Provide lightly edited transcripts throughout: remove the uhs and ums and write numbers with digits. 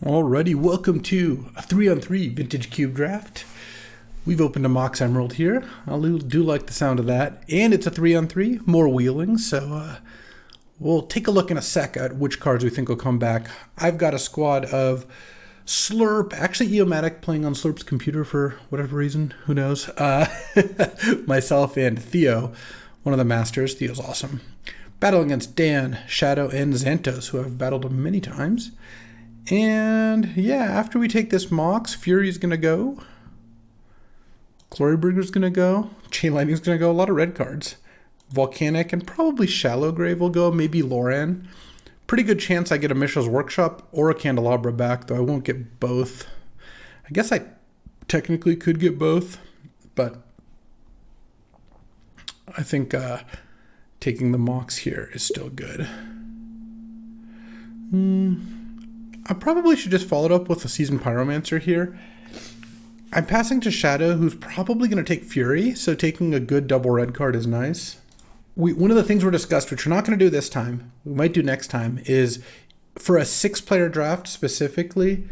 Alrighty, welcome to a 3-on-3 Vintage Cube Draft. We've opened a Mox Emerald here. I do like the sound of that. And it's a 3-on-3, more wheeling, so we'll take a look in a sec at which cards we think will come back. I've got a squad of Slurp, actually Eomatic playing on Slurp's computer for whatever reason, who knows. Myself and Theo, one of the masters. Theo's awesome. Battling against Dan, Shadow, and Xantos, who I've battled him many times. And yeah, after we take this Mox, Fury's going to go. Glorybringer's going to go. Chain Lightning's going to go. A lot of red cards. Volcanic and probably Shallow Grave will go. Maybe Loran. Pretty good chance I get a Mishra's Workshop or a Candelabra back, though I won't get both. I guess I technically could get both, but I think taking the Mox here is still good. I probably should just follow it up with a Seasoned Pyromancer here. I'm passing to Shadow, who's probably going to take Fury, so taking a good double red card is nice. One of the things we're discussed, which we're not going to do this time, we might do next time, is for a 6-player draft specifically,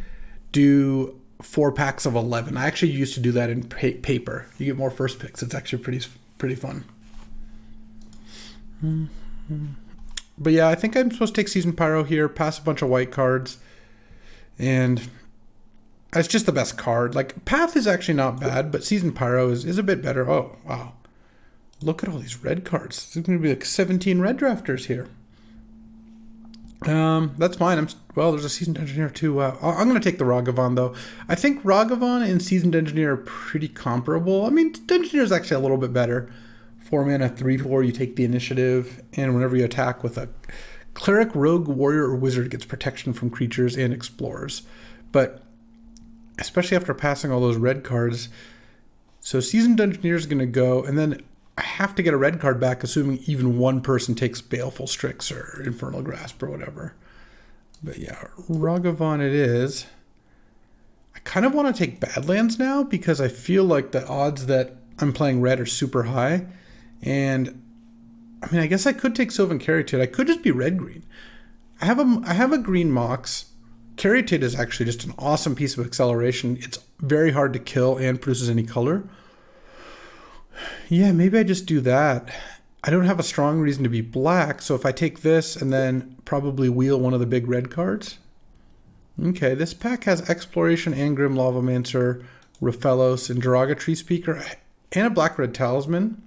do 4 packs of 11. I actually used to do that in paper. You get more first picks. It's actually pretty fun. But yeah, I think I'm supposed to take Seasoned Pyro here, pass a bunch of white cards, and it's just the best card. Like, Path is actually not bad, but Seasoned Pyro is a bit better. Oh, wow. Look at all these red cards. There's going to be like 17 red drafters here. That's fine. Well, there's a Seasoned Engineer too. I'm going to take the Ragavan, though. I think Ragavan and Seasoned Engineer are pretty comparable. I mean, Engineer is actually a little bit better. 4 mana, 3/4, you take the initiative, and whenever you attack with a Cleric, Rogue, Warrior, or Wizard, gets protection from creatures and Explorers. But especially after passing all those red cards, so Seasoned Engineer is going to go, and then I have to get a red card back, assuming even one person takes Baleful Strix or Infernal Grasp or whatever. But yeah, Ragavan it is. I kind of want to take Badlands now, because I feel like the odds that I'm playing red are super high. And I mean, I guess I could take Sylvan Caryatid. I could just be red-green. I have a green Mox. Caryatid is actually just an awesome piece of acceleration. It's very hard to kill and produces any color. Yeah, maybe I just do that. I don't have a strong reason to be black, so if I take this and then probably wheel one of the big red cards. Okay, this pack has Exploration, Angrim, Lavamancer, Raphellos, and Jiraga Tree Speaker, and a black-red Talisman.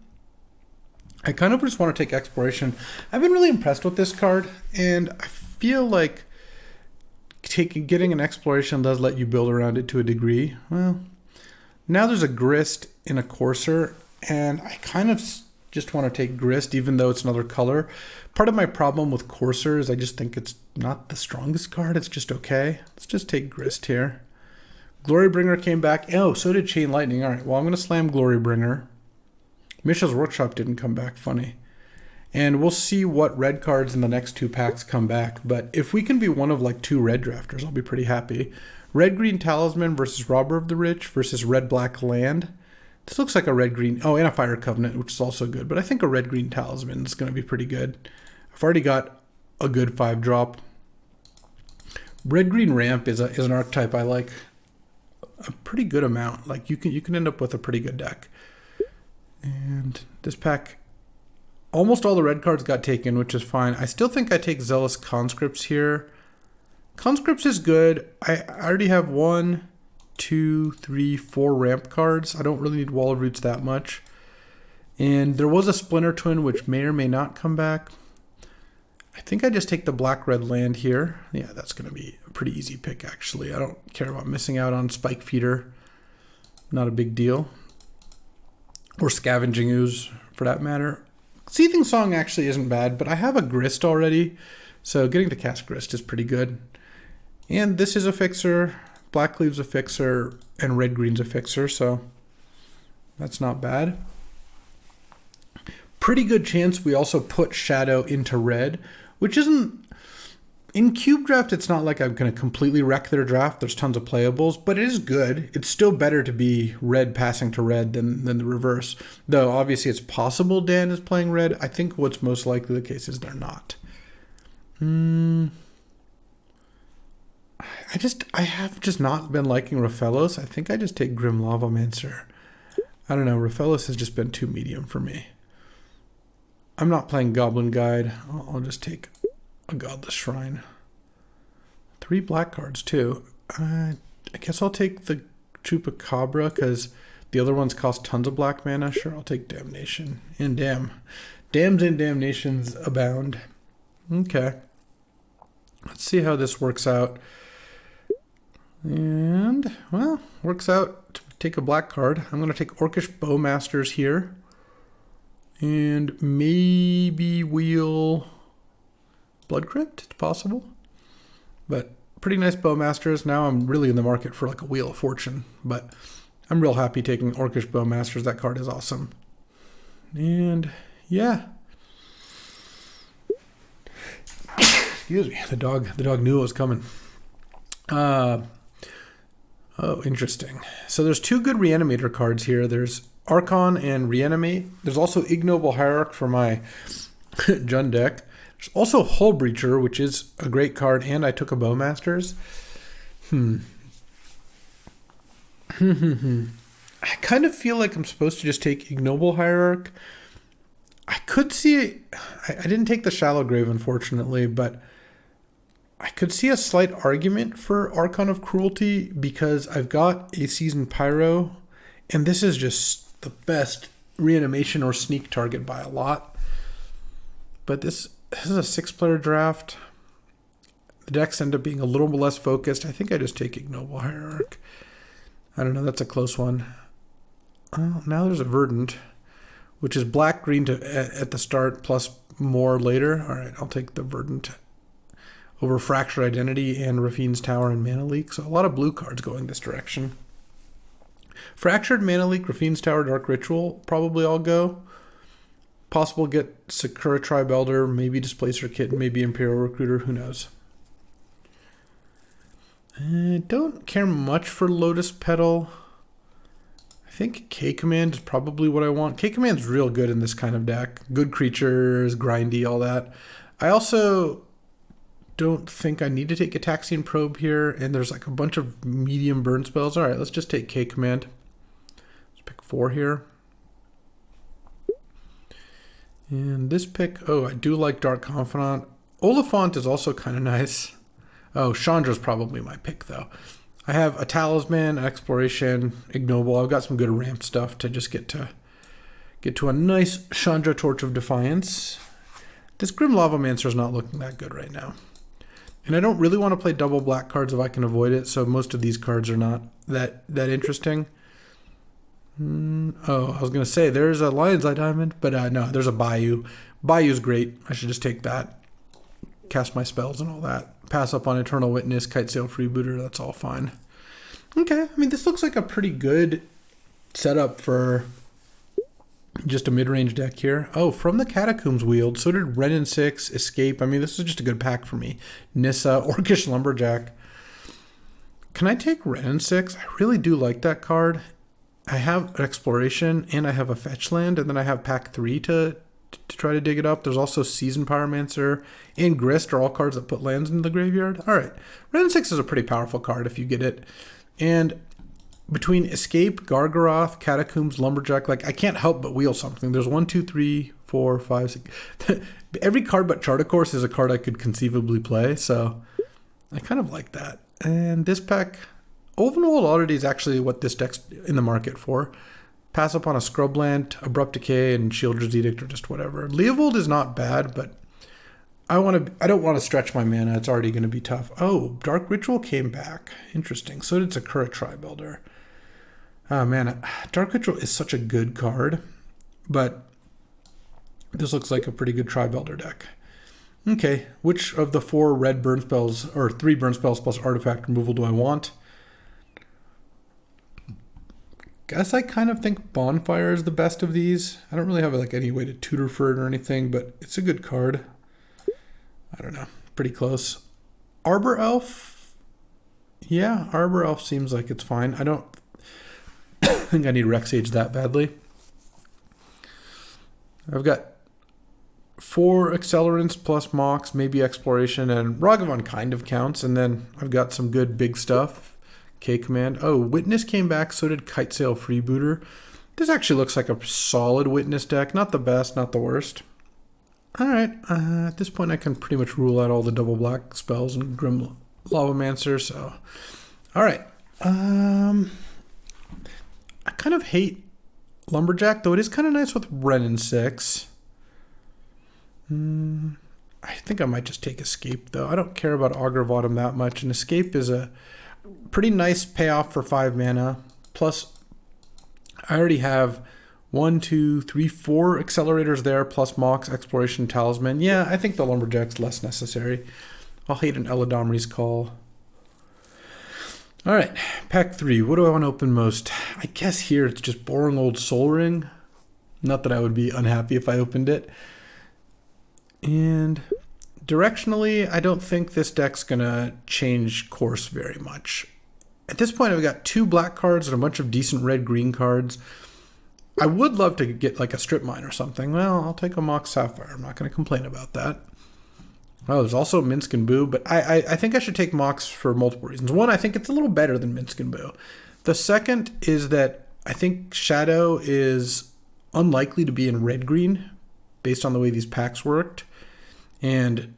I kind of just want to take Exploration. I've been really impressed with this card, and I feel like getting an Exploration does let you build around it to a degree. Well, now there's a Grist and a Courser, and I kind of just want to take Grist, even though it's another color. Part of my problem with Courser is I just think it's not the strongest card. It's just okay. Let's just take Grist here. Glorybringer came back. Oh, so did Chain Lightning. All right, well, I'm going to slam Glorybringer. Mishra's Workshop didn't come back. Funny. And we'll see what red cards in the next 2 packs come back. But if we can be one of like 2 red drafters, I'll be pretty happy. Red-green Talisman versus Robber of the Rich versus red-black Land. This looks like a red-green... Oh, and a Fire Covenant, which is also good. But I think a red-green Talisman is going to be pretty good. I've already got a good 5-drop. Red-green Ramp is an archetype I like a pretty good amount. Like, you can end up with a pretty good deck. And this pack, almost all the red cards got taken, which is fine. I still think I take Zealous Conscripts here. Conscripts is good. I already have 1, 2, 3, 4 ramp cards. I don't really need Wall of Roots that much. And there was a Splinter Twin, which may or may not come back. I think I just take the black-red Land here. Yeah, that's going to be a pretty easy pick, actually. I don't care about missing out on Spike Feeder. Not a big deal. Or Scavenging Ooze, for that matter. Seething Song actually isn't bad, but I have a Grist already, so getting to cast Grist is pretty good. And this is a fixer, Blackcleave's a fixer, and Red-Green's a fixer, so that's not bad. Pretty good chance we also put Shadow into red, which isn't... In Cube Draft, it's not like I'm going to completely wreck their draft. There's tons of playables, but it is good. It's still better to be red passing to red than the reverse. Though, obviously, it's possible Dan is playing red. I think what's most likely the case is they're not. I have just not been liking Raphaelos. I think I just take Grim Lavamancer. I don't know. Raphaelos has just been too medium for me. I'm not playing Goblin Guide. I'll just take a Godless Shrine. 3 black cards too. I guess I'll take the Chupacabra because the other ones cost tons of black mana. Sure, I'll take Damnation. And damn. Dams and Damnations abound. Okay. Let's see how this works out. And, well, works out to take a black card. I'm going to take Orcish Bowmasters here. And maybe wheel Blood Crypt. It's possible. But pretty nice Bowmasters. Now I'm really in the market for like a Wheel of Fortune. But I'm real happy taking Orcish Bowmasters. That card is awesome. And, yeah. Excuse me. The dog knew it was coming. Oh, interesting. So there's 2 good Reanimator cards here. There's Archon and Reanimate. There's also Ignoble Hierarch for my Jund deck. There's also Hull Breacher, which is a great card, and I took a Bowmasters. I kind of feel like I'm supposed to just take Ignoble Hierarch. I could see... I didn't take the Shallow Grave, unfortunately, but I could see a slight argument for Archon of Cruelty because I've got a Seasoned Pyro, and this is just the best reanimation or sneak target by a lot. But this is a 6-player draft. The decks end up being a little less focused. I think I just take Ignoble Hierarch. I don't know, that's a close one. Oh, now there's a Verdant, which is black-green at the start plus more later. All right, I'll take the Verdant over Fractured Identity and Rafine's Tower and Mana Leak. So a lot of blue cards going this direction. Fractured, Mana Leak, Rafine's Tower, Dark Ritual, probably all go. Possible get Sakura Tribe Elder, maybe Displacer Kitten, maybe Imperial Recruiter, who knows. I don't care much for Lotus Petal. I think K-Command is probably what I want. K-Command's real good in this kind of deck. Good creatures, grindy, all that. I also don't think I need to take Ataxian Probe here, and there's like a bunch of medium burn spells. All right, let's just take K-Command. Let's pick 4 here. And this pick, oh, I do like Dark Confidant. Oliphant is also kind of nice. Oh, Chandra's probably my pick, though. I have a Talisman, Exploration, Ignoble. I've got some good ramp stuff to just get to a nice Chandra Torch of Defiance. This Grim Lavamancer is not looking that good right now. And I don't really want to play double black cards if I can avoid it, so most of these cards are not that interesting. Oh, I was going to say, there's a Lion's Eye Diamond, but no, there's a Bayou. Bayou's great. I should just take that. Cast my spells and all that. Pass up on Eternal Witness, Kitesail Freebooter, that's all fine. Okay, I mean, this looks like a pretty good setup for just a mid-range deck here. Oh, from the Catacombs Wield, so did Renin 6, Escape. I mean, this is just a good pack for me. Nissa, Orcish Lumberjack. Can I take Renin 6? I really do like that card. I have Exploration, and I have a Fetch Land, and then I have pack 3 to try to dig it up. There's also Seasoned Pyromancer and Grist are all cards that put lands into the graveyard. All right. Renin 6 is a pretty powerful card if you get it. And between Escape, Gargaroth, Catacombs, Lumberjack, like I can't help but wheel something. There's 1, 2, 3, 4, 5, 6. Every card but Charter Course is a card I could conceivably play. So I kind of like that. And this pack, Ulvenwald Oddity is actually what this deck's in the market for. Pass up on a Scrubland, Abrupt Decay, and Shieldred's Edict, or just whatever. Leovold is not bad, but I don't want to stretch my mana. It's already going to be tough. Oh, Dark Ritual came back. Interesting. So did Sakura Tribe Elder. Oh, man. Dark Ritual is such a good card, but this looks like a pretty good Tribe Elder deck. Okay, which of the 4 red burn spells, or 3 burn spells plus artifact removal do I want? Guess I kind of think Bonfire is the best of these. I don't really have like any way to tutor for it or anything, but it's a good card. I don't know. Pretty close. Arbor Elf. Yeah, Arbor Elf seems like it's fine. I don't think I need Rex Age that badly. I've got 4 accelerants plus Mox, maybe exploration, and Ragavan kind of counts. And then I've got some good big stuff. K command. Oh, Witness came back, so did Kitesail Freebooter. This actually looks like a solid Witness deck. Not the best, not the worst. Alright, at this point I can pretty much rule out all the double black spells and Grim Lavamancer, so... Alright, I kind of hate Lumberjack, though it is kind of nice with Renin 6. I think I might just take Escape, though. I don't care about Augur of Autumn that much, and Escape is a pretty nice payoff for 5 mana. Plus, I already have 1, 2, 3, 4 accelerators there, plus Mox, Exploration, Talisman. Yeah, I think the Lumberjack's less necessary. I'll hate an Eladomri's Call. Alright, pack 3. What do I want to open most? I guess here it's just boring old Soul Ring. Not that I would be unhappy if I opened it. And directionally, I don't think this deck's going to change course very much. At this point, I've got 2 black cards and a bunch of decent red-green cards. I would love to get like a Strip Mine or something. Well, I'll take a Mox Sapphire. I'm not going to complain about that. Oh, there's also Minsk and Boo, but I think I should take Mox for multiple reasons. One, I think it's a little better than Minsk and Boo. The second is that I think Shadow is unlikely to be in red-green based on the way these packs worked. And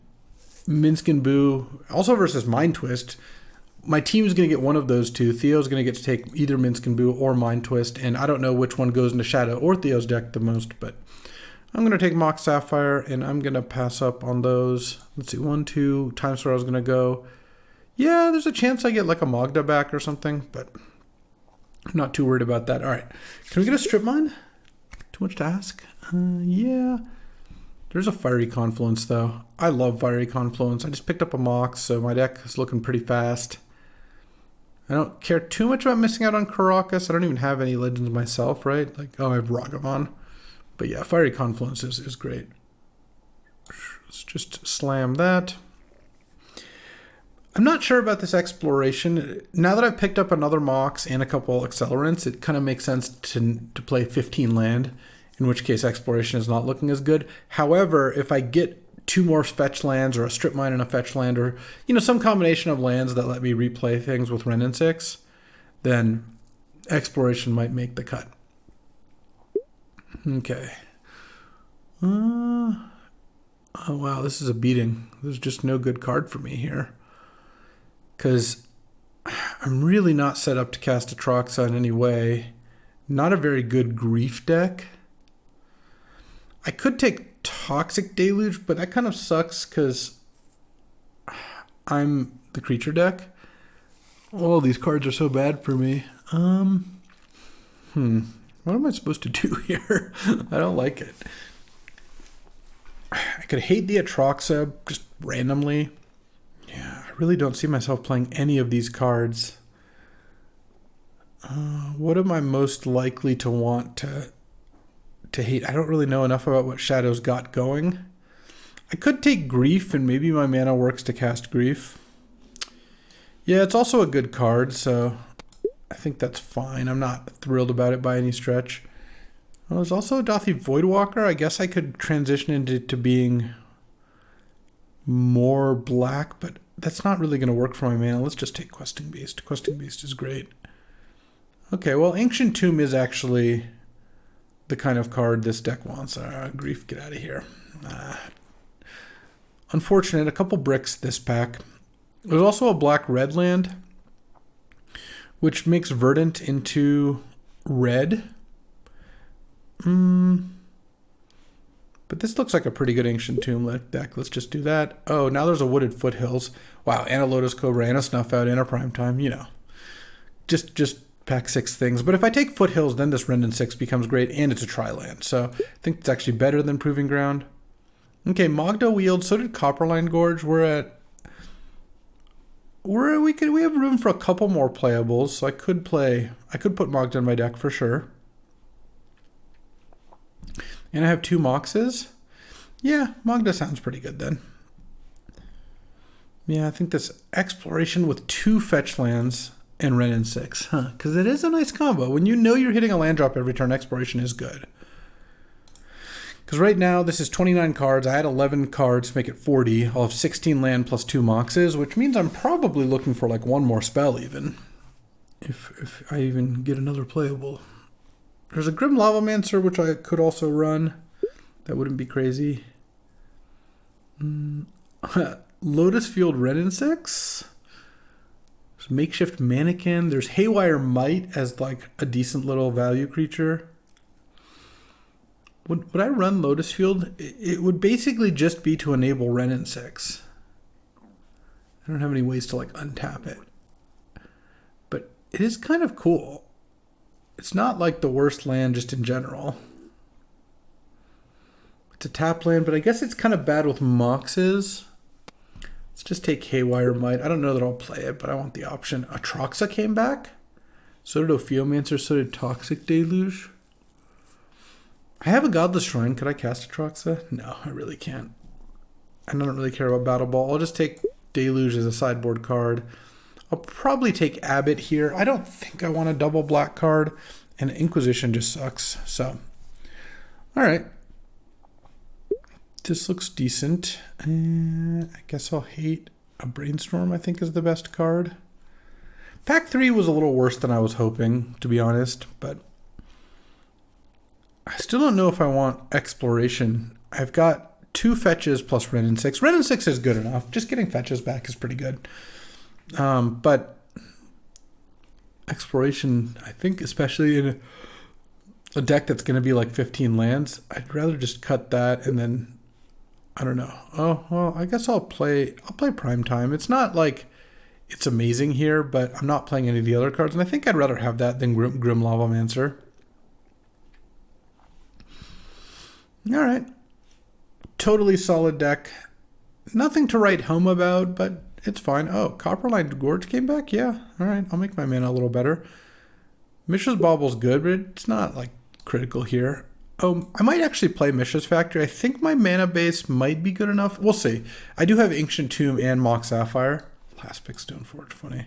Minsk and Boo, also versus Mind Twist, my team's going to get one of those two. Theo's going to get to take either Minsk and Boo or Mind Twist, and I don't know which one goes into Shadow or Theo's deck the most, but I'm going to take Mox Sapphire, and I'm going to pass up on those. Let's see, 1, 2, times where I was going to go. Yeah, there's a chance I get like a Magda back or something, but I'm not too worried about that. All right, can we get a Strip Mine? Too much to ask? Yeah. There's a Fiery Confluence, though. I love Fiery Confluence. I just picked up a Mox, so my deck is looking pretty fast. I don't care too much about missing out on Caracas. I don't even have any legends myself, right? Like, oh, I have Ragavan. But yeah, Fiery Confluence is great. Let's just slam that. I'm not sure about this exploration. Now that I've picked up another Mox and a couple accelerants, it kind of makes sense to play 15 land, in which case exploration is not looking as good. However, if I get 2 more fetch lands or a Strip Mine and a fetch land, or some combination of lands that let me replay things with Renin 6, then exploration might make the cut. Okay. Oh wow, this is a beating. There's just no good card for me here, because I'm really not set up to cast Atraxa in any way. Not a very good Grief deck. I could take Toxic Deluge, but that kind of sucks because I'm the creature deck. All these cards are so bad for me. What am I supposed to do here? I don't like it. I could hate the Atraxa just randomly. Yeah, I really don't see myself playing any of these cards. What am I most likely to want to hate? I don't really know enough about what Shadow's got going. I could take Grief, and maybe my mana works to cast Grief. Yeah, it's also a good card, so I think that's fine. I'm not thrilled about it by any stretch. Well, there's also Dothi Voidwalker. I guess I could transition into being more black, but that's not really going to work for my mana. Let's just take Questing Beast. Questing Beast is great. Okay, well, Ancient Tomb is actually the kind of card this deck wants. Grief, get out of here. Unfortunate, a couple bricks this pack. There's also a black-red land, which makes Verdant into red. But this looks like a pretty good Ancient Tomb deck. Let's just do that. Oh, now there's a Wooded Foothills. Wow, and a Lotus Cobra, and a Snuff Out, and a Primetime. Just pack 6 things. But if I take Foothills, then this Renin 6 becomes great, and it's a Tri-land. So I think it's actually better than Proving Ground. Okay, Magda Wield, so did Copperline Gorge. We have room for a couple more playables, so I could put Magda in my deck for sure. And I have 2 Moxes. Yeah, Magda sounds pretty good then. Yeah, I think this Exploration with 2 fetch lands and Renin 6, because it is a nice combo. When you know you're hitting a land drop every turn, Exploration is good. Because right now, this is 29 cards. I had 11 cards to make it 40. I'll have 16 land plus 2 moxes, which means I'm probably looking for like one more spell even. If I even get another playable. There's a Grim Lavamancer, which I could also run. That wouldn't be crazy. Lotus Field Renin 6. There's Makeshift Mannequin. There's Haywire Might as like a decent little value creature. Would I run Lotus Field? It would basically just be to enable Renin 6. I don't have any ways to like untap it. But it is kind of cool. It's not like the worst land just in general. It's a tap land, but I guess it's kind of bad with moxes. Let's just take Haywire Might. I don't know that I'll play it, but I want the option. Atroxa came back. So did Ophiomancer, so did Toxic Deluge. I have a Godless Shrine. Could I cast Atroxa? No, I really can't. I don't really care about Battle Ball. I'll just take Deluge as a sideboard card. I'll probably take Abbot here. I don't think I want a double black card. And Inquisition just sucks. So, all right. This looks decent. I guess I'll hate a Brainstorm, I think is the best card. Pack 3 was a little worse than I was hoping, to be honest. But I still don't know if I want Exploration. I've got 2 fetches plus Renin 6. Renin 6 is good enough. Just getting fetches back is pretty good. But Exploration, I think, especially in a deck that's going to be like 15 lands, I'd rather just cut that and then, I don't know. Oh, well, I guess I'll play Prime Time. It's not like it's amazing here, but I'm not playing any of the other cards, and I think I'd rather have that than Grim Lavamancer. All right. Totally solid deck. Nothing to write home about, but it's fine. Oh, Copperline Gorge came back? Yeah. All right. I'll make my mana a little better. Mishra's Bauble's good, but it's not like critical here. Oh, I might actually play Mishra's Factory. I think my mana base might be good enough. We'll see. I do have Ancient Tomb and Mox Sapphire. Last pick Stoneforge, funny.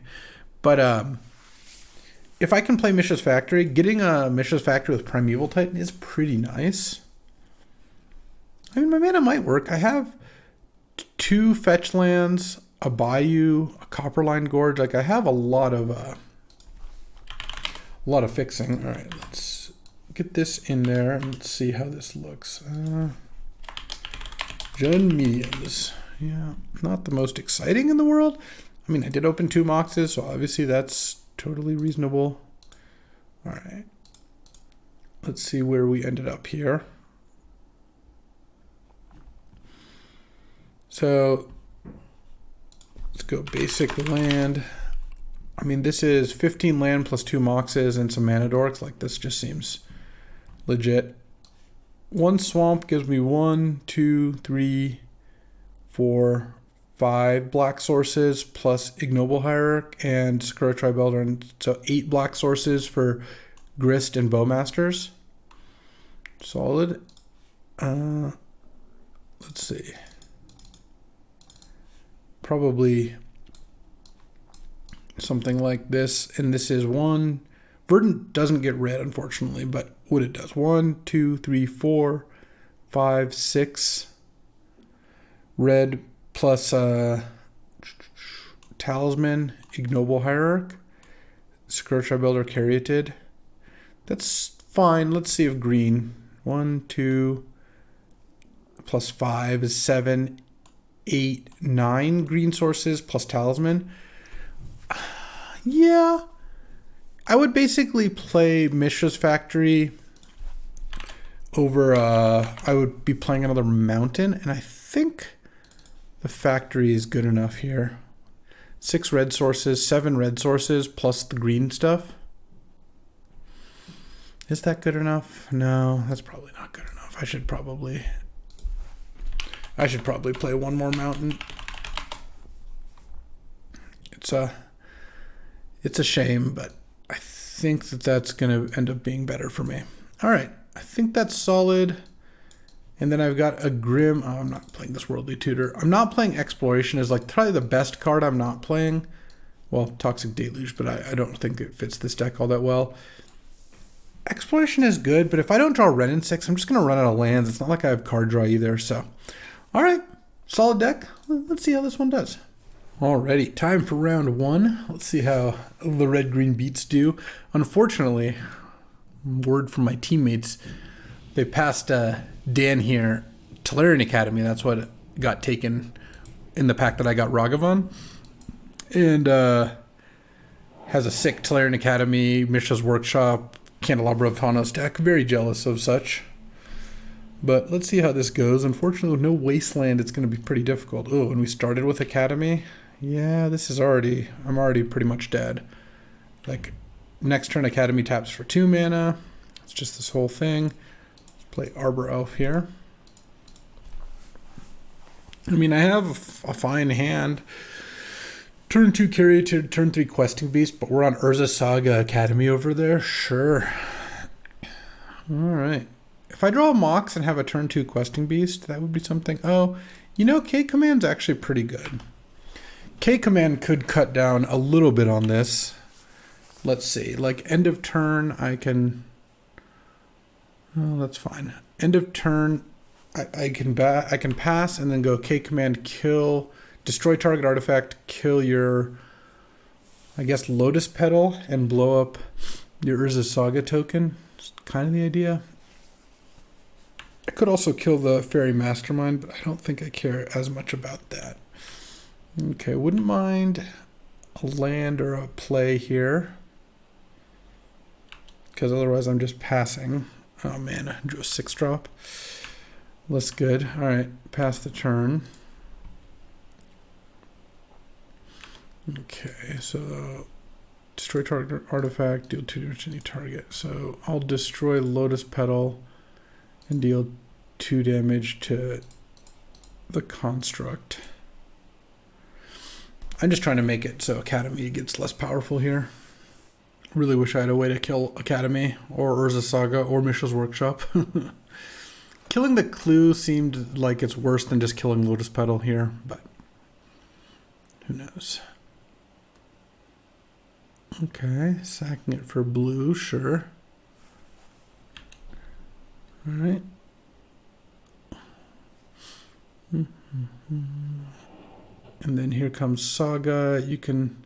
But if I can play Mishra's Factory, getting a Mishra's Factory with Primeval Titan is pretty nice. I mean, my mana might work. I have 2 fetch lands, a Bayou, a Copperline Gorge. Like, I have a lot of fixing. All right, let's get this in there and let's see how this looks. Jund Mediums. Yeah, not the most exciting in the world. I mean, I did open 2 moxes, so obviously that's totally reasonable. All right. Let's see where we ended up here. So let's go basic land. I mean, this is 15 land plus 2 moxes and some mana dorks. Like, this just seems legit. 1 swamp gives me 1, 2, 3, 4, 5 black sources plus Ignoble Hierarch and Sakura Tribe Elder. And so 8 black sources for Grist and Bowmasters. Solid. Let's see. Probably something like this. And this is 1. Verdant doesn't get red, unfortunately, but what it does. 1, 2, 3, 4, 5, 6. Red plus Talisman, Ignoble Hierarch, Sakura Tribe Elder, Caryatid. That's fine. Let's see if green. 1, 2, plus 5 is 7, 8, 9 green sources plus Talisman. Yeah. I would basically play Mishra's Factory over, I would be playing another Mountain, and I think the Factory is good enough here. 6 red sources, 7 red sources, plus the green stuff. Is that good enough? No, that's probably not good enough. I should probably play one more Mountain. It's a shame, but I think that's going to end up being better for me. All right, I think that's solid. And then I've got a Grim. Oh, I'm not playing this Worldly Tutor. I'm not playing Exploration. Is like probably the best card I'm not playing. Well, Toxic Deluge, but I don't think it fits this deck all that well. Exploration is good, but if I don't draw Ren in 6, I'm just going to run out of lands. It's not like I have card draw either, so. Alright, solid deck. Let's see how this one does. Alrighty, time for round 1. Let's see how the red-green beats do. Unfortunately, word from my teammates, they passed Dan here, Tolarian Academy. That's what got taken in the pack that I got Ragavan. And has a sick Tolarian Academy, Mishra's Workshop, Candelabra of Tawnos deck. Very jealous of such. But let's see how this goes. Unfortunately, with no Wasteland, it's going to be pretty difficult. Oh, and we started with Academy. Yeah, this is already... I'm already pretty much dead. Like, next turn Academy taps for 2 mana. It's just this whole thing. Let's play Arbor Elf here. I mean, I have a fine hand. Turn 2 Carry to turn 3 Questing Beast, but we're on Urza Saga Academy over there. Sure. Alright. If I draw a Mox and have a turn 2 Questing Beast, that would be something. Oh, you know, K-Command's actually pretty good. K-Command could cut down a little bit on this. Let's see. Like, end of turn, I can... Oh, that's fine. End of turn, I can pass and then go K-Command, kill... Destroy target artifact, kill your, I guess, Lotus Petal, and blow up your Urza Saga token. It's kind of the idea. I could also kill the Fairy Mastermind, but I don't think I care as much about that. Okay, wouldn't mind a land or a play here, because otherwise I'm just passing. Oh man, I drew a 6-drop. Looks good. All right, pass the turn. Okay, so destroy target artifact, deal 2 damage to any target. So I'll destroy Lotus Petal and deal 2 damage to the construct. I'm just trying to make it so Academy gets less powerful here. Really wish I had a way to kill Academy or Urza Saga or Mishra's Workshop. Killing the Clue seemed like it's worse than just killing Lotus Petal here, but who knows. Okay, sacking it for blue, sure. All right. And then here comes Saga. You can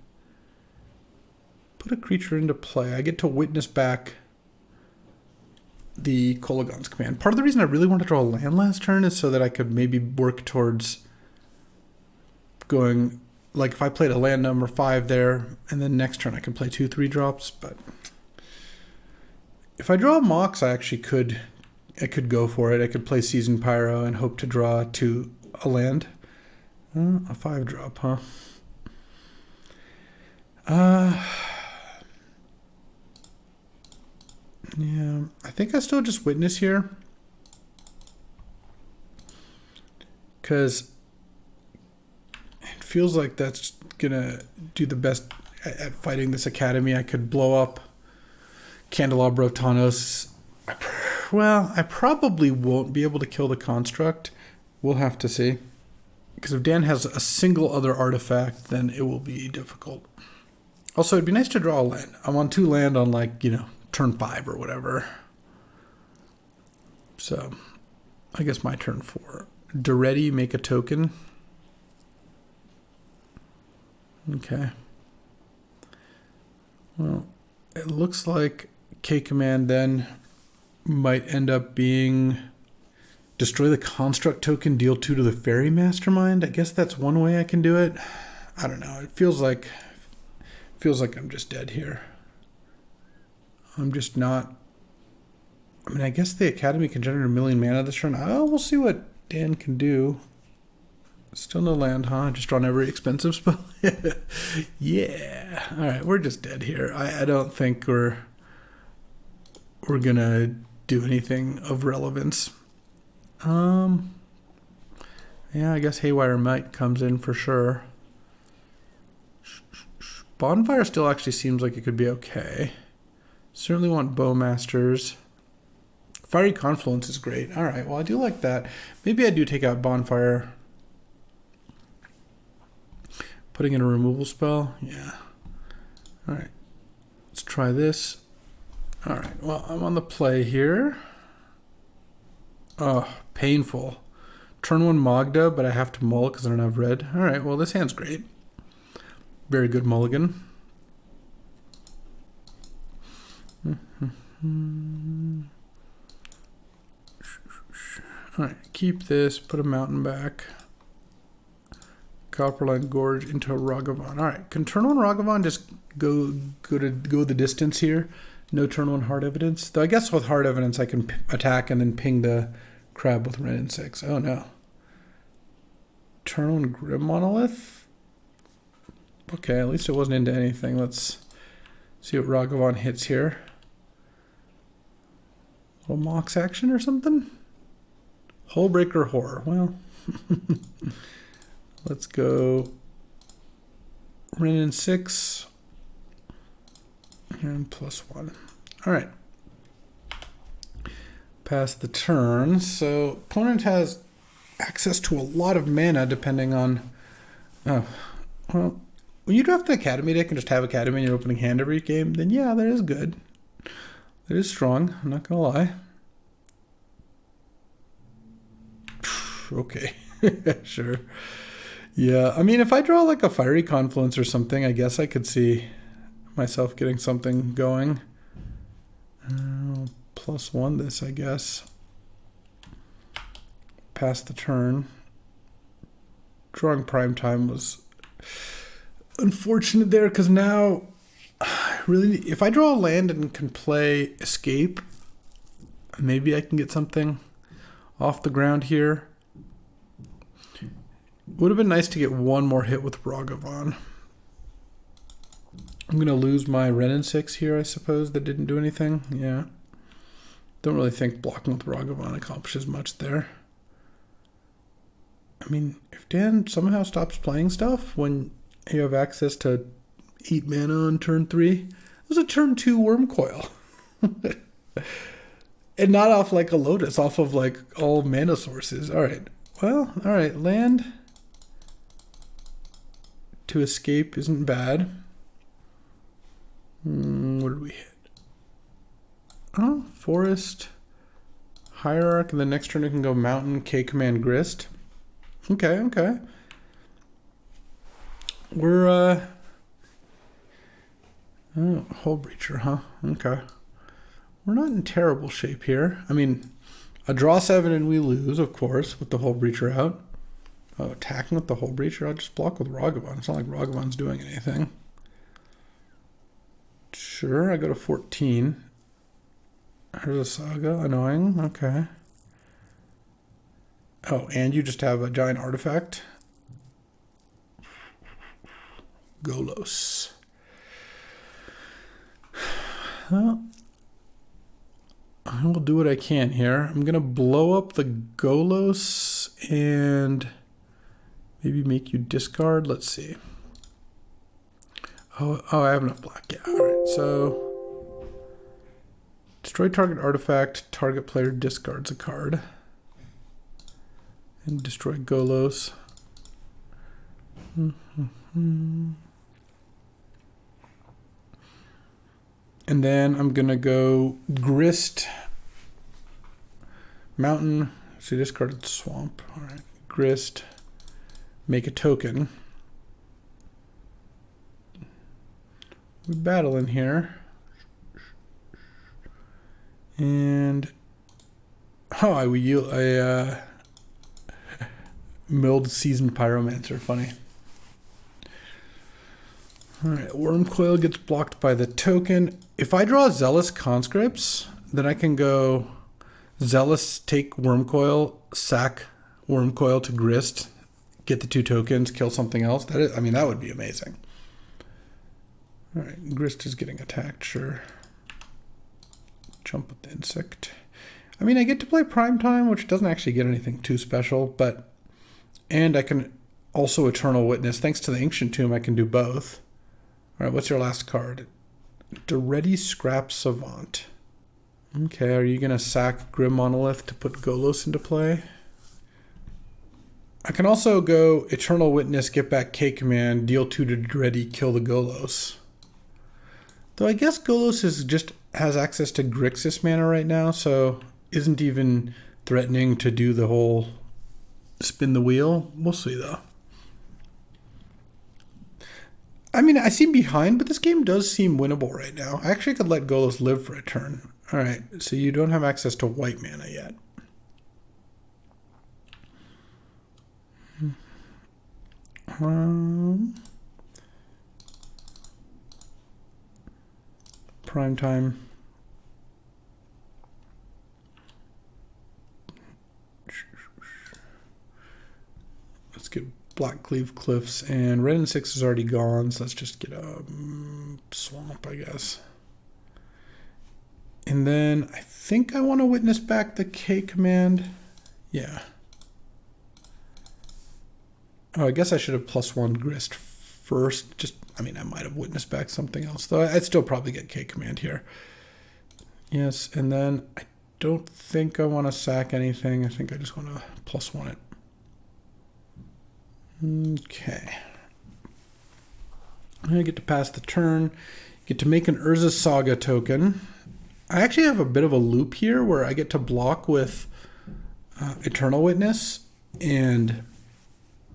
put a creature into play. I get to witness back the Kolaghan's Command. Part of the reason I really want to draw a land last turn is so that I could maybe work towards going... Like if I played a land number 5 there, and then next turn I could play 2/3 drops, but if I draw a Mox, I could go for it. I could play Season Pyro and hope to draw to a land. A 5-drop, huh? Yeah, I think I still just witness here, because feels like that's gonna do the best at fighting this Academy. I could blow up Candelabra of Tawnos. Well, I probably won't be able to kill the construct. We'll have to see. Because if Dan has a single other artifact, then it will be difficult. Also, it'd be nice to draw a land. I'm on 2 land on, like, you know, turn 5 or whatever. So, I guess my turn 4. Duretti, make a token. Okay. Well, it looks like K-Command then might end up being destroy the construct token, deal 2 to the Fairy Mastermind. I guess that's one way I can do it. I don't know. It feels like I'm just dead here. I'm just not... I mean, I guess the Academy can generate 1 million mana this turn. Oh, we'll see what Dan can do. Still no land, huh? Just drawn every expensive spell. Yeah. All right, we're just dead here. I don't think we're gonna do anything of relevance. Yeah, I guess Haywire Might comes in for sure. Bonfire still actually seems like it could be okay. Certainly want Bowmasters. Fiery Confluence is great. All right, well, I do like that. Maybe I do take out Bonfire. Putting in a removal spell? Yeah. All right. Let's try this. All right, well, I'm on the play here. Oh, painful. Turn 1 Magda, but I have to mull because I don't have red. All right, well, this hand's great. Very good mulligan. All right, keep this, put a mountain back. Copperline Gorge into a Ragavan. All right, can turn 1 Ragavan just go the distance here? No turn 1 hard evidence. Though I guess with hard evidence I can attack and then ping the crab with red and 6. Oh no. Turn 1 Grim Monolith. Okay, at least it wasn't into anything. Let's see what Ragavan hits here. A little Mox action or something? Hullbreaker Horror. Well, let's go Ren and 6 and +1. All right. Pass the turn. So opponent has access to a lot of mana depending on. Oh, well, when you draft the Academy deck and just have Academy in your opening hand every game, then yeah, that is good. That is strong. I'm not gonna lie. Okay, sure. Yeah, I mean, if I draw like a Fiery Confluence or something, I guess I could see myself getting something going. +1 this, I guess. Pass the turn. Drawing Prime Time was unfortunate there because now, really, if I draw a land and can play Escape, maybe I can get something off the ground here. Would have been nice to get one more hit with Ragavan. I'm going to lose my Ren and 6 here, I suppose. That didn't do anything. Yeah. Don't really think blocking with Ragavan accomplishes much there. I mean, if Dan somehow stops playing stuff when you have access to 8 mana on turn 3, it was a turn 2 Wormcoil. And not off like a Lotus, off of like all mana sources. All right. Well, all right. Land to escape isn't bad. What did we hit? Oh, Forest, Hierarch, and the next turn we can go Mountain, K-Command, Grist. Okay, okay. We're, oh, Hull Breacher, huh? Okay. We're not in terrible shape here. I mean, a draw 7 and we lose, of course, with the Hull Breacher out. Oh, attacking with the Hull Breacher, I'll just block with Ragavan. It's not like Ragavan's doing anything. Sure, I go to 14. There's a Saga, annoying, okay. Oh, and you just have a giant artifact. Golos. Well, I will do what I can here. I'm going to blow up the Golos and maybe make you discard. Let's see. Oh, I have enough black. Yeah, all right. So destroy target artifact. Target player discards a card. And destroy Golos. And then I'm going to go Grist. Mountain. So discarded Swamp. All right. Grist. Make a token. We battle in here. And oh, I milled Seasoned Pyromancer. Funny. Alright, Wormcoil gets blocked by the token. If I draw Zealous Conscripts, then I can go Zealous, take Wormcoil, sack Wormcoil to Grist, get the 2 tokens, kill something else. That is, I mean, that would be amazing. Alright, Grist is getting attacked, sure. Jump with the insect. I mean, I get to play Prime Time, which doesn't actually get anything too special, but... And I can also Eternal Witness. Thanks to the Ancient Tomb, I can do both. Alright, what's your last card? Daretti Scrap Savant. Okay, are you going to sack Grim Monolith to put Golos into play? I can also go Eternal Witness, get back K-Command, deal 2 to Daretti, kill the Golos. Though I guess Golos is just has access to Grixis mana right now, so isn't even threatening to do the whole spin the wheel. We'll see, though. I mean, I seem behind, but this game does seem winnable right now. I actually could let Golos live for a turn. All right, so you don't have access to white mana yet. Prime time. Let's get Blackcleave Cliffs, and red and 6 is already gone, so let's just get a swamp, I guess. And then I think I want to witness back the K command. Yeah. Oh, I guess I should have +1 Grist first. Just, I mean, I might have witnessed back something else, though. I'd still probably get K command here. Yes, and then I don't think I want to sack anything. I think I just want to +1 it. Okay. I get to pass the turn. Get to make an Urza's Saga token. I actually have a bit of a loop here where I get to block with Eternal Witness and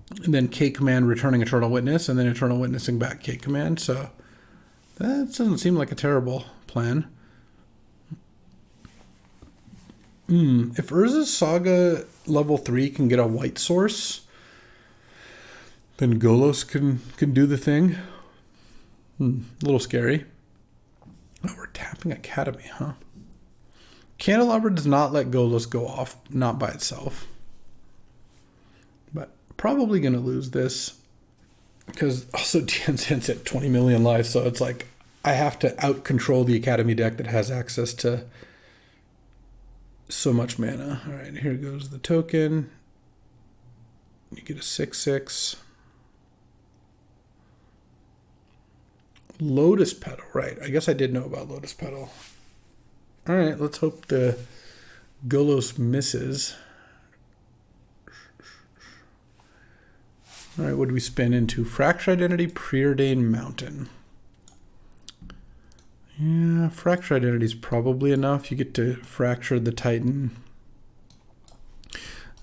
then K command returning Eternal Witness and then Eternal Witnessing back K command. So that doesn't seem like a terrible plan. If Urza's Saga level 3 can get a white source, then Golos can do the thing. A little scary. Oh, we're tapping Academy, huh? Candelabra does not let Golos go off, not by itself. But probably going to lose this. Because also Tianzhen's at 20 million life, so it's like I have to out-control the Academy deck that has access to so much mana. All right, here goes the token. You get a 6/6. Lotus Petal, right. I guess I did know about Lotus Petal. All right, let's hope the Golos misses. All right, what do we spin into? Fracture Identity, Preordained Mountain. Yeah, Fracture Identity is probably enough. You get to fracture the Titan.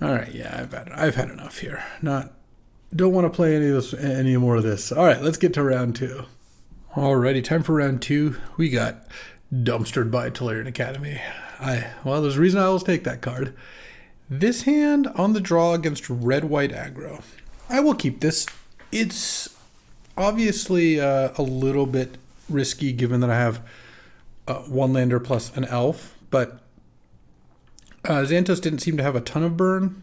All right, yeah, I've had enough here. Don't want to play any more of this. All right, let's get to round 2. Alrighty, time for round 2. We got dumpstered by Tolarian Academy. Well, there's a reason I always take that card. This hand on the draw against red-white aggro. I will keep this. It's obviously a little bit risky given that I have one lander plus an elf, but Xantos didn't seem to have a ton of burn,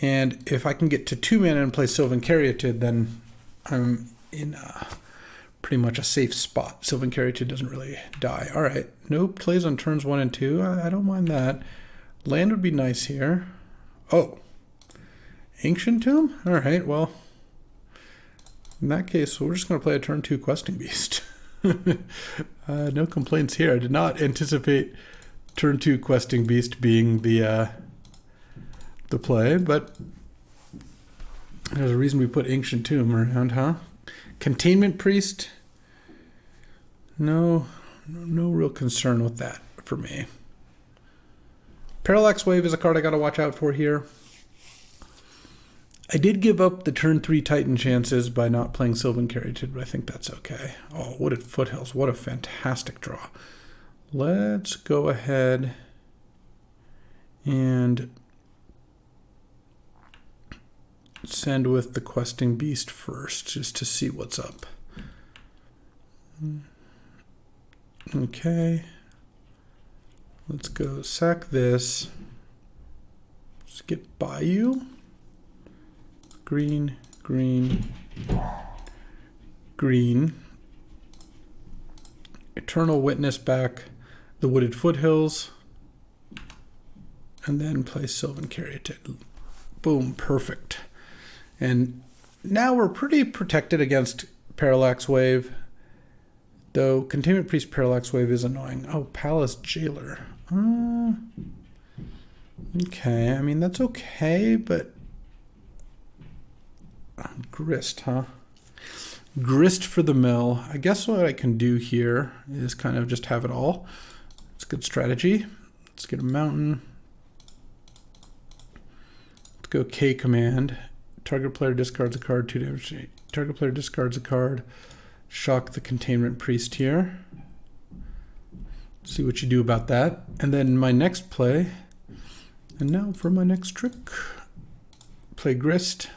and if I can get to 2 mana and play Sylvan Caryatid, then I'm in pretty much a safe spot. Sylvan Caryatid doesn't really die. All right, no plays on turns 1 and 2. I don't mind that. Land would be nice here. Oh, Ancient Tomb? All right, well, in that case, we're just going to play a turn 2 Questing Beast. No complaints here. I did not anticipate turn 2 Questing Beast being the play, but there's a reason we put Ancient Tomb around, huh? Containment Priest? No real concern with that for me. Parallax Wave is a card I got to watch out for here. I did give up the turn 3 Titan chances by not playing Sylvan Caryatid, but I think that's okay. Oh, Wooded Foothills. What a fantastic draw. Let's go ahead and send with the Questing Beast first, just to see what's up. Okay. Let's go sack this. Let's get Bayou. Green, green, green. Eternal Witness back the Wooded Foothills. And then play Sylvan Caryatid. Boom, perfect. And now we're pretty protected against Parallax Wave. Though Containment Priest Parallax Wave is annoying. Oh, Palace Jailer. Okay, I mean, that's okay, but... Grist, huh? Grist for the mill. I guess what I can do here is kind of just have it all. It's a good strategy. Let's get a mountain. Let's go K command. Target player discards a card, 2 damage. Target player discards a card. Shock the containment priest here. See what you do about that. And then my next play. And now for my next trick. Play Grist.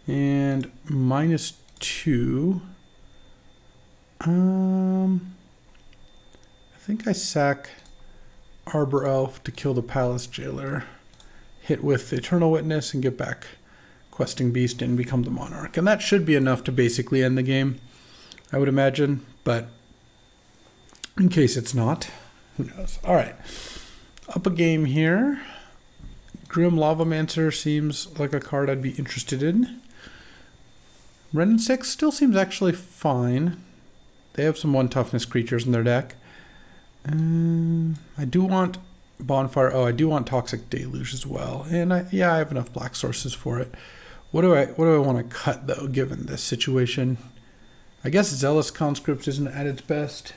And -2. I think I sack Arbor Elf to kill the Palace Jailer. Hit with Eternal Witness and get back Questing Beast and become the Monarch. And that should be enough to basically end the game, I would imagine. But in case it's not, who knows? All right. Up a game here. Grim Lavamancer seems like a card I'd be interested in. Ren 6 still seems actually fine. They have some 1 toughness creatures in their deck. I do want Bonfire. Oh, I do want Toxic Deluge as well. And I have enough black sources for it. What do I want to cut though, given this situation? I guess Zealous Conscript isn't at its best.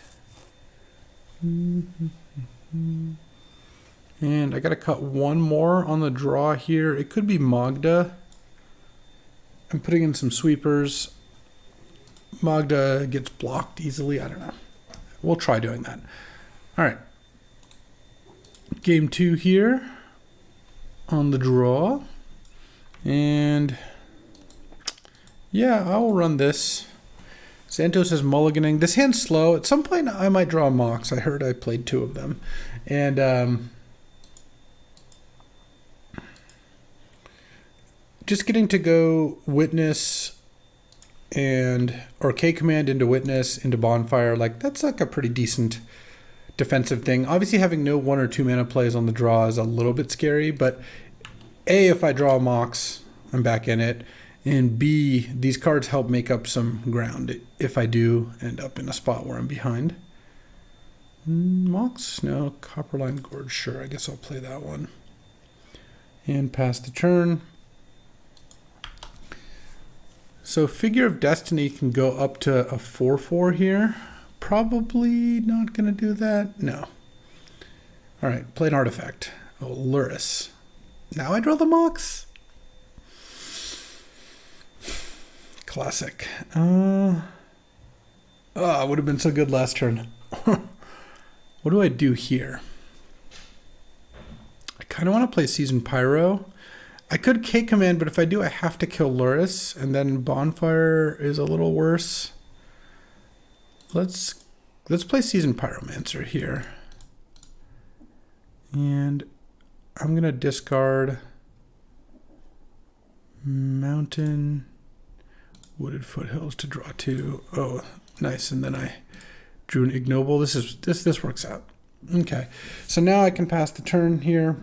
And I gotta cut one more on the draw here. It could be Magda. I'm putting in some sweepers. Magda gets blocked easily. I don't know. We'll try doing that. All right. Game 2 here on the draw. And yeah, I'll run this. Santos is mulliganing. This hand's slow. At some point, I might draw Mox. I heard I played 2 of them. And just getting to go Witness or K command into Witness into Bonfire, like that's like a pretty decent defensive thing. Obviously having no 1 or 2 mana plays on the draw is a little bit scary, but A, if I draw a Mox, I'm back in it, and B, these cards help make up some ground if I do end up in a spot where I'm behind. Mox? No. Copperline Gorge, sure, I guess I'll play that one. And pass the turn. So Figure of Destiny can go up to a 4/4 here. Probably not going to do that. No. All right, play an artifact. Oh, Luris. Now I draw the Mox. Classic. Would have been so good last turn. What do I do here? I kind of want to play Seasoned Pyro. I could K command, but if I do, I have to kill Luris, and then Bonfire is a little worse. Let's play Seasoned Pyromancer here. And I'm going to discard Mountain, Wooded Foothills to draw 2. Oh, nice. And then I drew an Ignoble. This works out. Okay. So now I can pass the turn here.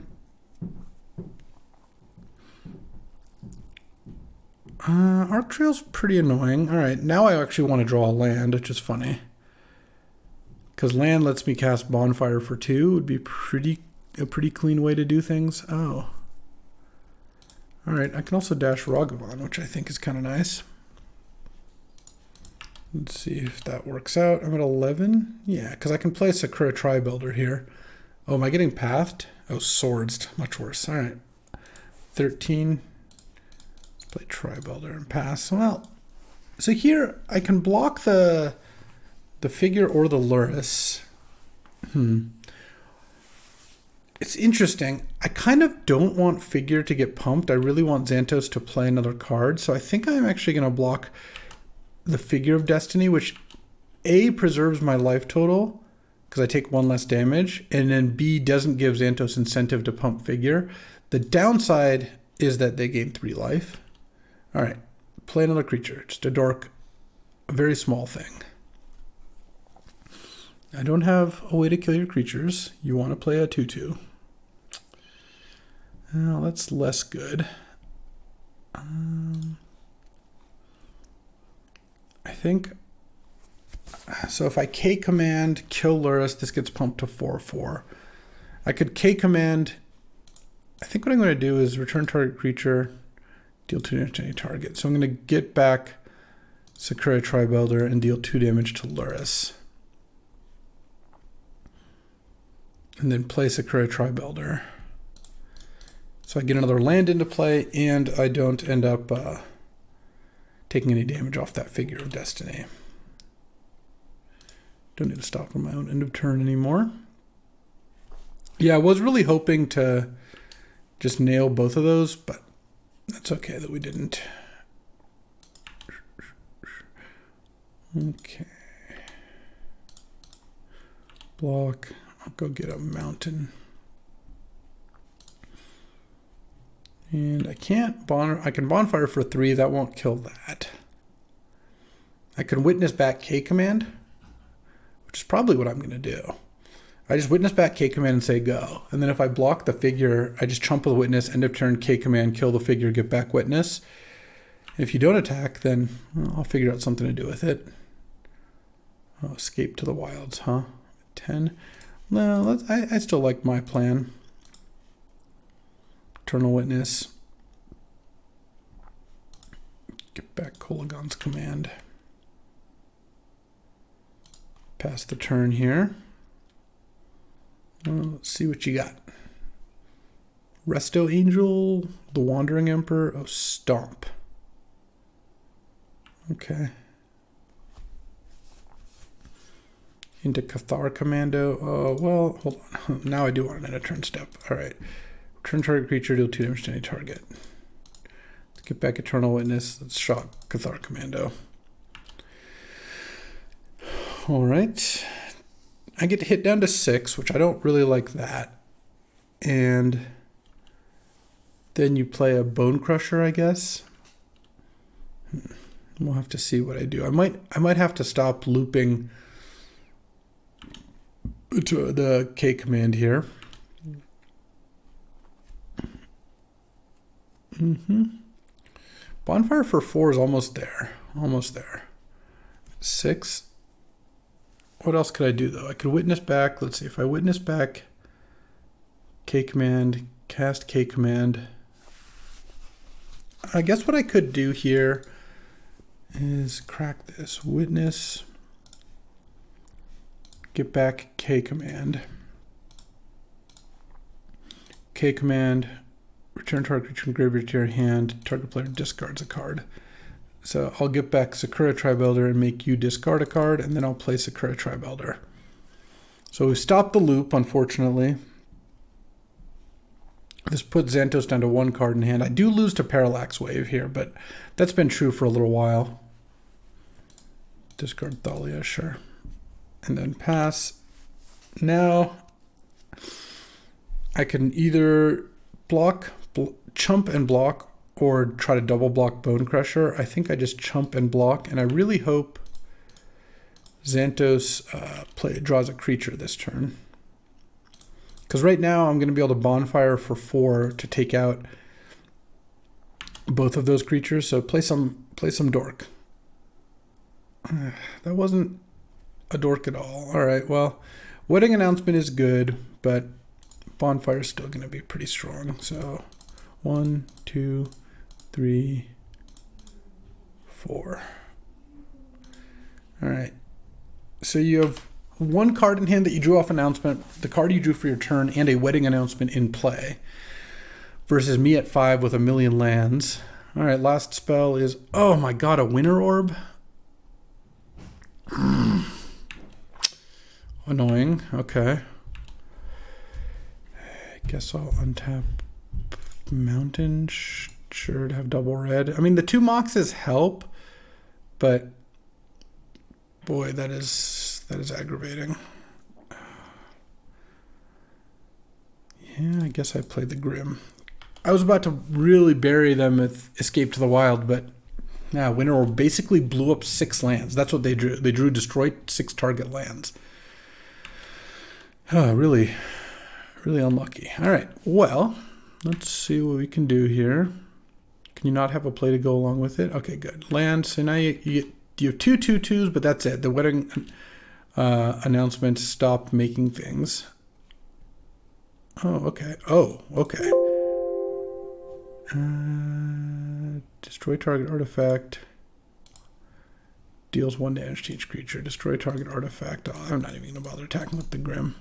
Arc Trail's pretty annoying. All right, now I actually want to draw a land, which is funny. Because land lets me cast Bonfire for 2. Would be a pretty clean way to do things. Oh. All right, I can also dash Ragavan, which I think is kind of nice. Let's see if that works out. I'm at 11. Yeah, because I can play Sakura Tri-Builder here. Oh, am I getting pathed? Oh, Swords, much worse. All right, 13. Play Tri-Builder and pass. Well, so here I can block the Figure or the Luris. It's interesting. I kind of don't want Figure to get pumped. I really want Xantos to play another card. So I think I'm actually going to block the Figure of Destiny, which A, preserves my life total because I take 1 less damage, and then B, doesn't give Xantos incentive to pump Figure. The downside is that they gain 3 life. All right, play another creature, just a dork, a very small thing. I don't have a way to kill your creatures. You want to play a 2/2. Well, that's less good. I think, so if I K command, kill Luris, this gets pumped to 4/4. I could K command, I think what I'm going to do is return target creature, deal 2 damage to any target. So I'm going to get back Sakura Tribuilder, and deal 2 damage to Luris. And then play Sakura Tribuilder. So I get another land into play, and I don't end up taking any damage off that Figure of Destiny. Don't need to stop on my own end of turn anymore. Yeah, I was really hoping to just nail both of those, but that's okay that we didn't. Okay. Block. I'll go get a mountain. And I can't I can Bonfire for 3. That won't kill that. I can Witness back K command, which is probably what I'm going to do. I just Witness back K command and say go. And then if I block the Figure, I just chump with Witness, end of turn K command, kill the Figure, get back Witness. If you don't attack, then I'll figure out something to do with it. Oh, escape to the wilds, huh? 10. No, I still like my plan. Eternal Witness. Get back Kolagon's command. Pass the turn here. Well, let's see what you got. Resto Angel, the Wandering Emperor. Oh, Stomp. Okay. Into Cathar Commando. Oh, well, hold on. Now I do want an end of turn step. All right. Turn target creature, deal 2 damage to any target. Let's get back Eternal Witness. Let's shock Cathar Commando. All right. I get to hit down to 6, which I don't really like that. And then you play a Bone Crusher, I guess. We'll have to see what I do. I might have to stop looping to the K command here. Bonfire for 4 is almost there. Almost there. 6. What else could I do though? I could Witness back. Let's see if I Witness back K command, cast K command. I guess what I could do here is crack this. Witness, get back K command. K command, return target creature from graveyard to your hand. Target player discards a card. So I'll get back Sakura Tribuilder and make you discard a card, and then I'll play Sakura Tribuilder. So we stopped the loop, unfortunately. This puts Xantos down to 1 card in hand. I do lose to Parallax Wave here, but that's been true for a little while. Discard Thalia, sure. And then pass. Now I can either block, chump and block, or try to double block Bone Crusher. I think I just chump and block, and I really hope Xantos draws a creature this turn. Because right now I'm going to be able to Bonfire for 4 to take out both of those creatures. So play some dork. That wasn't a dork at all. All right, well, Wedding Announcement is good, but Bonfire is still going to be pretty strong. So 1, 2, 3, 4. All right. So you have 1 card in hand that you drew off Announcement, the card you drew for your turn, and a Wedding Announcement in play. Versus me at 5 with a million lands. All right, last spell is, oh my god, a Winter Orb? Annoying. Okay. I guess I'll untap Mountain. Sure to have double red. I mean, the 2 Moxes help, but boy, that is aggravating. Yeah, I guess I played the Grim. I was about to really bury them with Escape to the Wild, but yeah, Winter Orb basically blew up 6 lands. That's what they drew. They drew destroyed 6 target lands. Really unlucky. All right, well, let's see what we can do here. Can you not have a play to go along with it? Okay, good. Land. So now you have 2 2/2s, but that's it. The Wedding Announcement stopped making things. Oh, okay. Oh, okay. Destroy target artifact. Deals 1 damage to each creature. Destroy target artifact. Oh, I'm not even going to bother attacking with the Grim.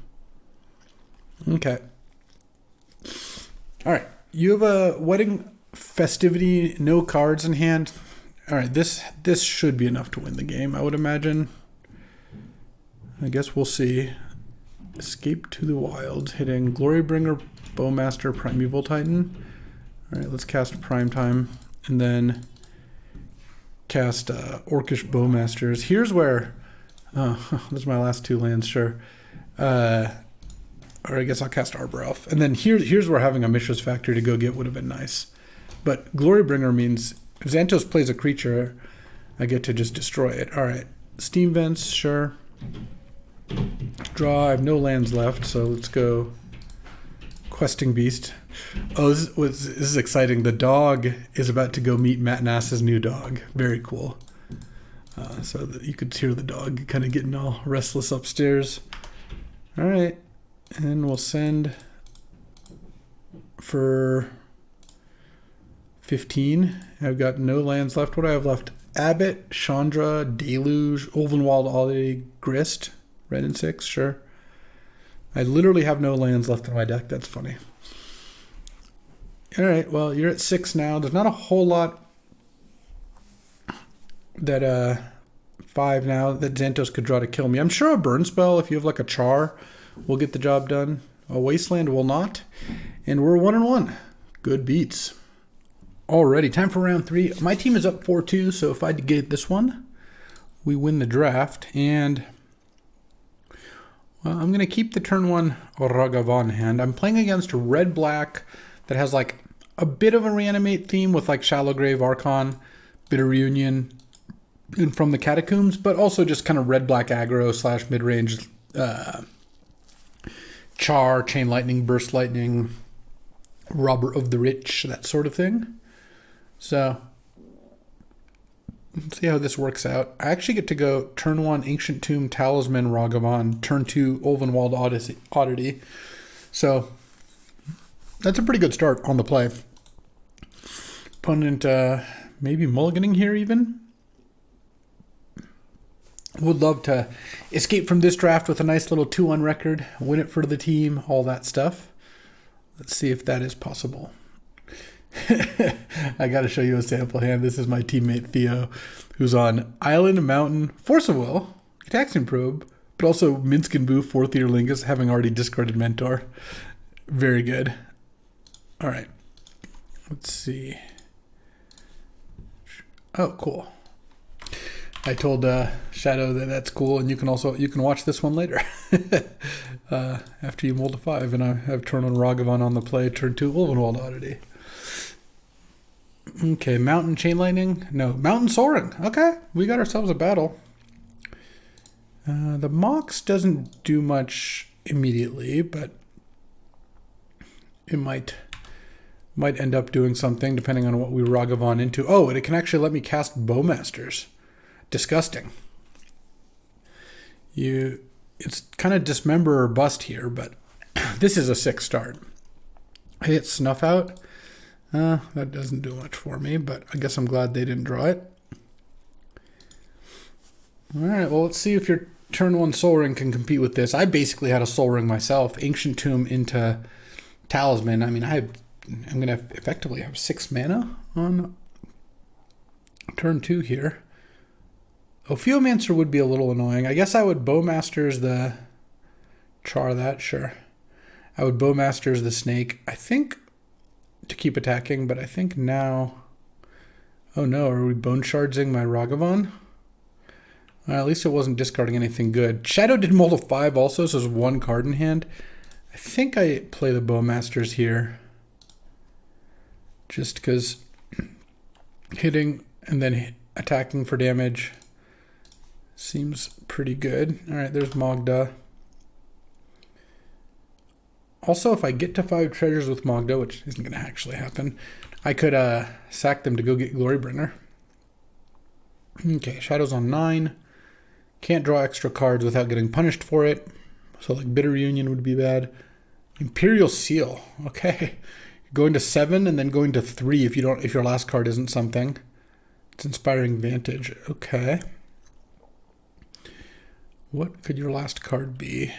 Okay. All right. You have a wedding festivity, no cards in hand. All right, this should be enough to win the game, I would imagine. I guess we'll see. Escape to the Wilds, hitting Glorybringer, Bowmaster, Primeval Titan. All right, let's cast Primetime, and then cast Orcish Bowmasters. Here's where... those are my last 2 lands, sure. Or I guess I'll cast Arbor Elf. And then here's where having a Mishra's Factory to go get would have been nice. But Glorybringer means if Xantos plays a creature, I get to just destroy it. All right. Steam Vents, sure. Draw. I have no lands left, so let's go Questing Beast. Oh, this is exciting. The dog is about to go meet Matt Nass's new dog. Very cool. So that you could hear the dog kind of getting all restless upstairs. All right. And we'll send for 15. I've got no lands left. What do I have left? Abbot, Chandra, Deluge, Ulvenwald, Oddity, Grist, red and 6, sure. I literally have no lands left in my deck. That's funny. All right, well, you're at 6 now. There's not a whole lot that 5 now that Xantos could draw to kill me. I'm sure a burn spell, if you have like a Char, will get the job done. A Wasteland will not. And we're 1-1. Good beats. Alrighty, time for round 3. My team is up 4-2, so if I get this one, we win the draft. And well, I'm going to keep the turn 1 Ragavan hand. I'm playing against red-black that has like a bit of a reanimate theme with like Shallow Grave, Archon, Bitter Reunion, and From the Catacombs, but also just kind of red-black aggro / mid-range Char, Chain Lightning, Burst Lightning, Robber of the Rich, that sort of thing. So, let's see how this works out. I actually get to go turn 1 Ancient Tomb, Talisman, Ragavan, turn 2 Ulvenwald, Oddity. So, that's a pretty good start on the play. Opponent maybe mulliganing here even. Would love to escape from this draft with a nice little 2-1 record, win it for the team, all that stuff. Let's see if that is possible. I got to show you a sample hand. This is my teammate Theo, who's on Island, Mountain, Force of Will, Taxian Probe, but also Minsk and Boo, 4th Year Lingus, having already discarded Mentor. Very good. All right. Let's see. Oh, cool. I told Shadow that that's cool, and you can watch this one later after you mold a 5, and I have turn 1 Ragavan on the play, turn 2 Ulvenwald Oddity. Okay, Mountain Chain Lightning. No, Mountain Soaring. Okay, we got ourselves a battle. The Mox doesn't do much immediately, but it might end up doing something depending on what we Ragavan into. Oh, and it can actually let me cast Bowmasters. Disgusting. It's kind of dismember or bust here, but this is a 6 start. I hit Snuff Out. That doesn't do much for me, but I guess I'm glad they didn't draw it. All right, well, let's see if your turn 1 Soul Ring can compete with this. I basically had a Soul Ring myself. Ancient Tomb into Talisman. I mean, I'm going to effectively have 6 mana on turn 2 here. Ophiomancer would be a little annoying. I guess I would Bowmasters the Char that, sure. I would Bowmasters the Snake, I think, to keep attacking, but I think now... Oh no, are we Bone Shardsing my Ragavan? Well, at least it wasn't discarding anything good. Shadow did mold a 5 also, so there's 1 card in hand. I think I play the Bowmasters here. Just because hitting and then attacking for damage seems pretty good. All right, there's Mogda. Also, if I get to 5 treasures with Mogda, which isn't going to actually happen, I could sack them to go get Glorybringer. Okay, Shadow's on 9. Can't draw extra cards without getting punished for it. So like Bitter Reunion would be bad. Imperial Seal. Okay. Going to 7 and then going to 3 if your last card isn't something. It's Inspiring Vantage. Okay. What could your last card be?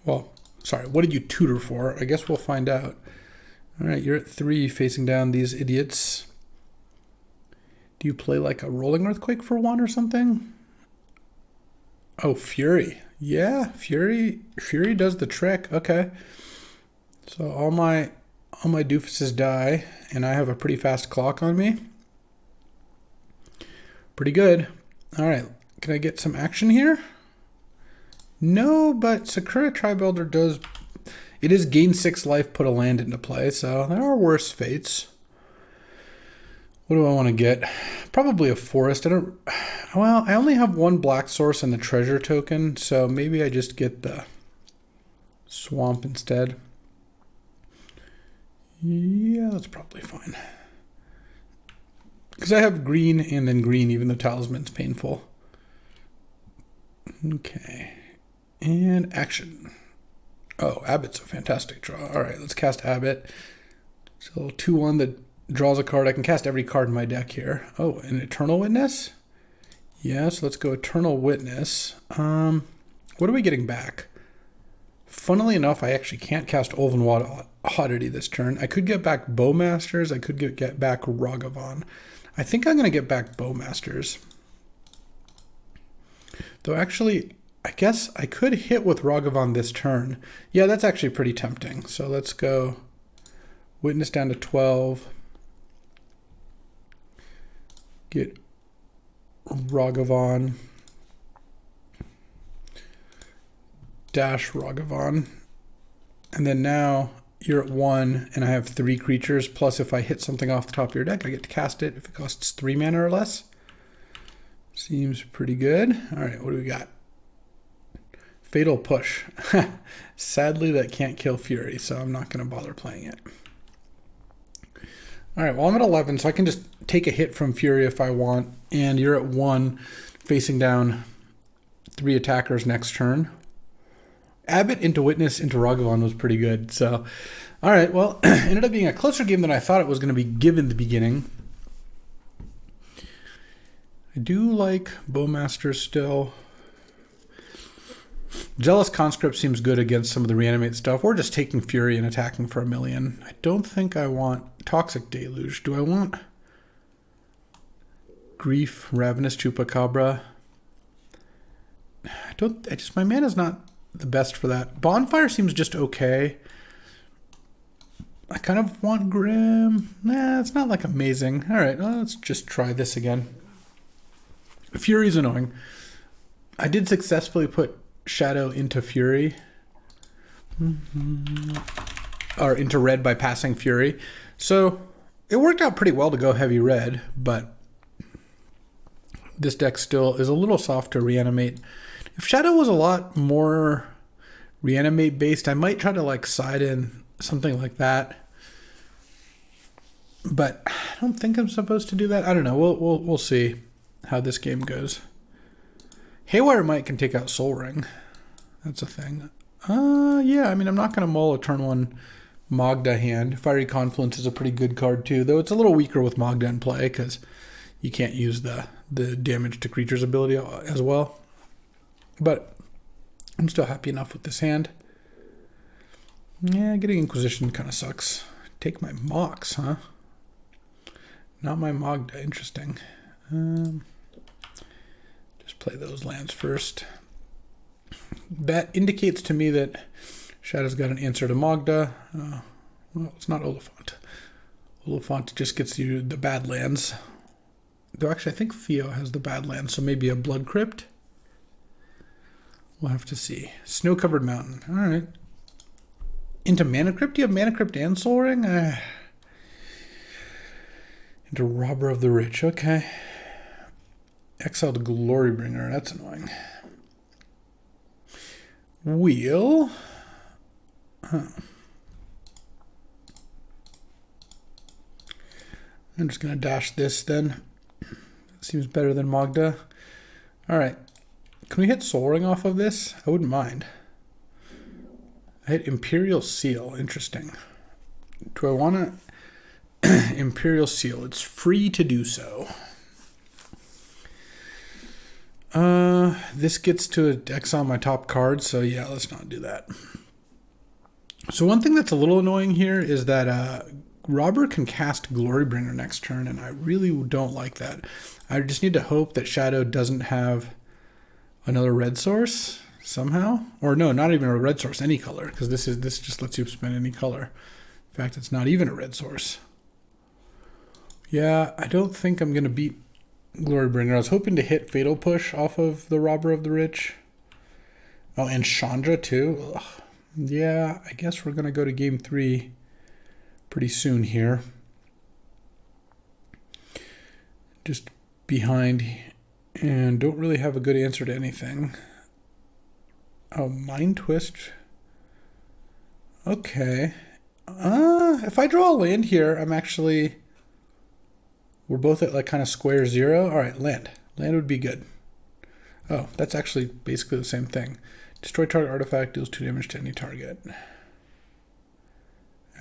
Well, sorry, what did you tutor for? I guess we'll find out. All right, you're at 3 facing down these idiots. Do you play like a Rolling Earthquake for 1 or something? Oh, Fury. Yeah, Fury does the trick. Okay. So all my doofuses die, and I have a pretty fast clock on me. Pretty good. All right, can I get some action here? No, but Sakura Tribuilder does... It is gain 6 life, put a land into play, so there are worse fates. What do I want to get? Probably a forest. Well, I only have 1 black source and the treasure token, so maybe I just get the swamp instead. Yeah, that's probably fine. Because I have green and then green, even though talisman's painful. Okay. And action. Oh, Abbott's a fantastic draw. All right, let's cast Abbott. So 2-1 that draws a card. I can cast every card in my deck here. Oh, an Eternal Witness? Yes, let's go Eternal Witness. What are we getting back? Funnily enough, I actually can't cast Ulvenwald Oddity this turn. I could get back Bowmasters. I could get back Ragavan. I think I'm going to get back Bowmasters. Though actually, I guess I could hit with Ragavan this turn. Yeah, that's actually pretty tempting. So let's go Witness down to 12. Get Ragavan. Dash Ragavan. And then now you're at 1 and I have 3 creatures. Plus if I hit something off the top of your deck, I get to cast it if it costs 3 mana or less. Seems pretty good. All right, what do we got? Fatal Push. Sadly, that can't kill Fury, so I'm not going to bother playing it. All right, well, I'm at 11, so I can just take a hit from Fury if I want. And you're at 1, facing down 3 attackers next turn. Abbott into Witness into Ragavan was pretty good. So, all right, well, ended up being a closer game than I thought it was going to be given the beginning. I do like Bowmasters still. Jealous Conscript seems good against some of the reanimate stuff. Or just taking Fury and attacking for 1,000,000. I don't think I want Toxic Deluge. Do I want Grief, Ravenous Chupacabra? My mana's not the best for that. Bonfire seems just okay. I kind of want Grim. Nah, it's not like amazing. All right, well, let's just try this again. Fury's annoying. I did successfully put Shadow into Fury. Or into red by passing Fury. So it worked out pretty well to go heavy red, but this deck still is a little soft to reanimate. If Shadow was a lot more reanimate based, I might try to like side in something like that. But I don't think I'm supposed to do that. I don't know. We'll see how this game goes. Haywire Might can take out Soul Ring. That's a thing. Yeah, I mean, I'm not going to mull a turn 1 Magda hand. Fiery Confluence is a pretty good card too, though it's a little weaker with Magda in play because you can't use the damage to creatures ability as well. But I'm still happy enough with this hand. Yeah, getting Inquisition kind of sucks. Take my Mox, huh? Not my Magda. Interesting. Just play those lands first. That indicates to me that Shadow's got an answer to Magda. Well, it's not Oliphant. Oliphant just gets you the bad lands. Though actually, I think Theo has the bad lands, so maybe a Blood Crypt. We'll have to see. Snow-covered mountain. All right. Into Mana Crypt? Do you have Mana Crypt and Soul Ring? Into Robber of the Rich. Okay. Exiled Glorybringer. That's annoying. Wheel. Huh. I'm just going to dash this then. Seems better than Magda. All right. Can we hit Soul Ring off of this? I wouldn't mind. I hit Imperial Seal. Interesting. Do I want to... Imperial Seal. It's free to do so. This gets to exile my top card, so yeah, let's not do that. So one thing that's a little annoying here is that Robber can cast Glorybringer next turn, and I really don't like that. I just need to hope that Shadow doesn't have another red source somehow. Or no, not even a red source, any color, because this just lets you spend any color. In fact, it's not even a red source. Yeah, I don't think I'm going to beat Glorybringer. I was hoping to hit Fatal Push off of the Robber of the Rich. Oh, and Chandra too. Ugh. Yeah, I guess we're going to go to game 3 pretty soon here. Just behind and don't really have a good answer to anything. Oh, Mind Twist. Okay. If I draw a land here, I'm actually... We're both at like kind of square 0. All right, land. Land would be good. Oh, that's actually basically the same thing. Destroy target artifact, deals 2 damage to any target.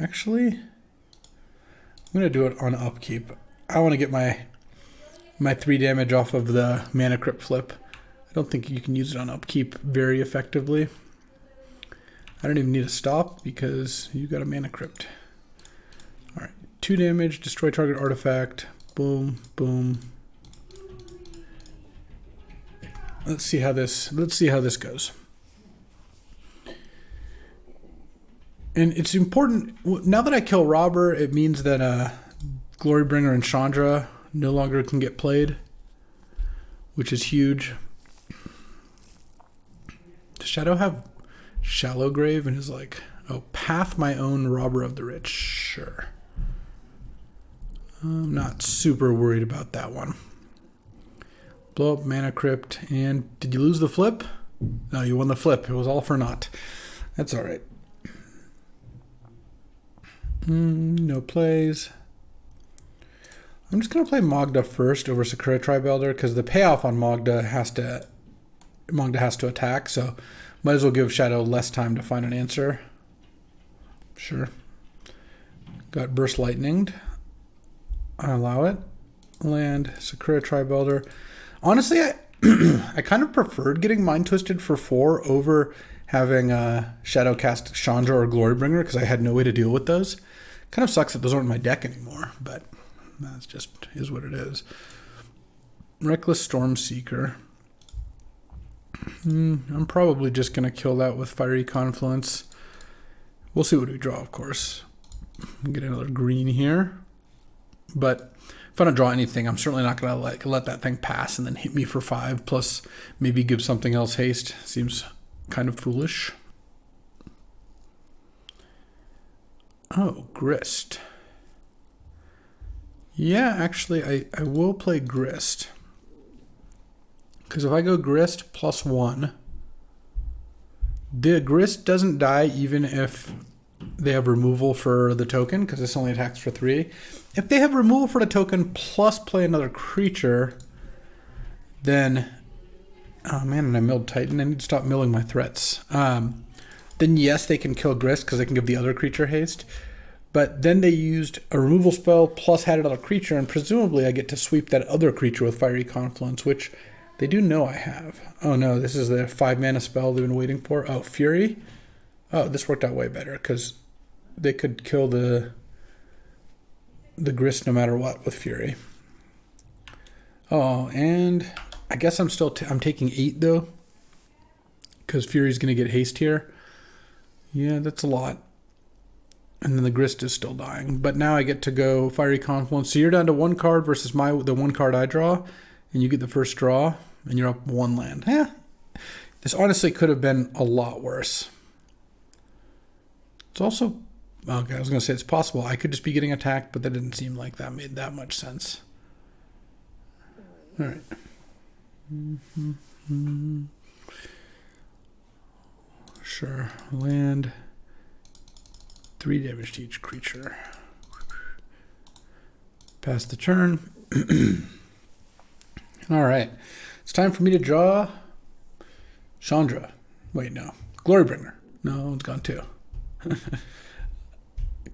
Actually, I'm going to do it on upkeep. I want to get my 3 damage off of the Mana Crypt flip. I don't think you can use it on upkeep very effectively. I don't even need a stop because you got a Mana Crypt. All right, 2 damage, destroy target artifact. Boom, boom. Let's see how this goes. And it's important, now that I kill Robber, it means that Glorybringer and Chandra no longer can get played, which is huge. Does Shadow have Shallow Grave and is like, oh, path my own Robber of the Rich? Sure. I'm not super worried about that one. Blow up Mana Crypt, and did you lose the flip? No, you won the flip. It was all for naught. That's all right. No plays. I'm just going to play Magda first over Sakura Tribe Elder because the payoff on Magda has to attack, so might as well give Shadow less time to find an answer. Sure. Got Burst Lightninged. I allow it. Land, Sakura Tribe Elder. Honestly, I kind of preferred getting Mind Twisted for 4 over having Shadow cast Chandra or Glorybringer because I had no way to deal with those. Kind of sucks that those aren't in my deck anymore, but that's just is what it is. Reckless Stormseeker. I'm probably just going to kill that with Fiery Confluence. We'll see what we draw, of course. Get another green here. But if I don't draw anything, I'm certainly not going to let that thing pass and then hit me for 5, plus maybe give something else haste. Seems kind of foolish. Oh, Grist. Yeah, actually, I will play Grist. Because if I go Grist +1, the Grist doesn't die even if they have removal for the token, because this only attacks for 3. If they have removal for the token plus play another creature, then... Oh man, and I milled Titan. I need to stop milling my threats. Then yes, they can kill Grist because they can give the other creature haste. But then they used a removal spell plus had another creature, and presumably I get to sweep that other creature with Fiery Confluence, which they do know I have. Oh no, this is the 5 mana spell they've been waiting for. Oh, Fury. Oh, this worked out way better because they could kill the Grist no matter what with Fury. Oh, and I guess I'm taking 8 though, because Fury's going to get haste here. Yeah, that's a lot. And then the Grist is still dying. But now I get to go Fiery Confluence. So you're down to 1 card versus the 1 card I draw, and you get the first draw, and you're up 1 land. Yeah, this honestly could have been a lot worse. It's also, okay, I was going to say it's possible I could just be getting attacked, but that didn't seem like that made that much sense. All right. Sure. Land. 3 damage to each creature. Pass the turn. All right. It's time for me to draw Chandra. Wait, no. Glorybringer. No, it's gone too.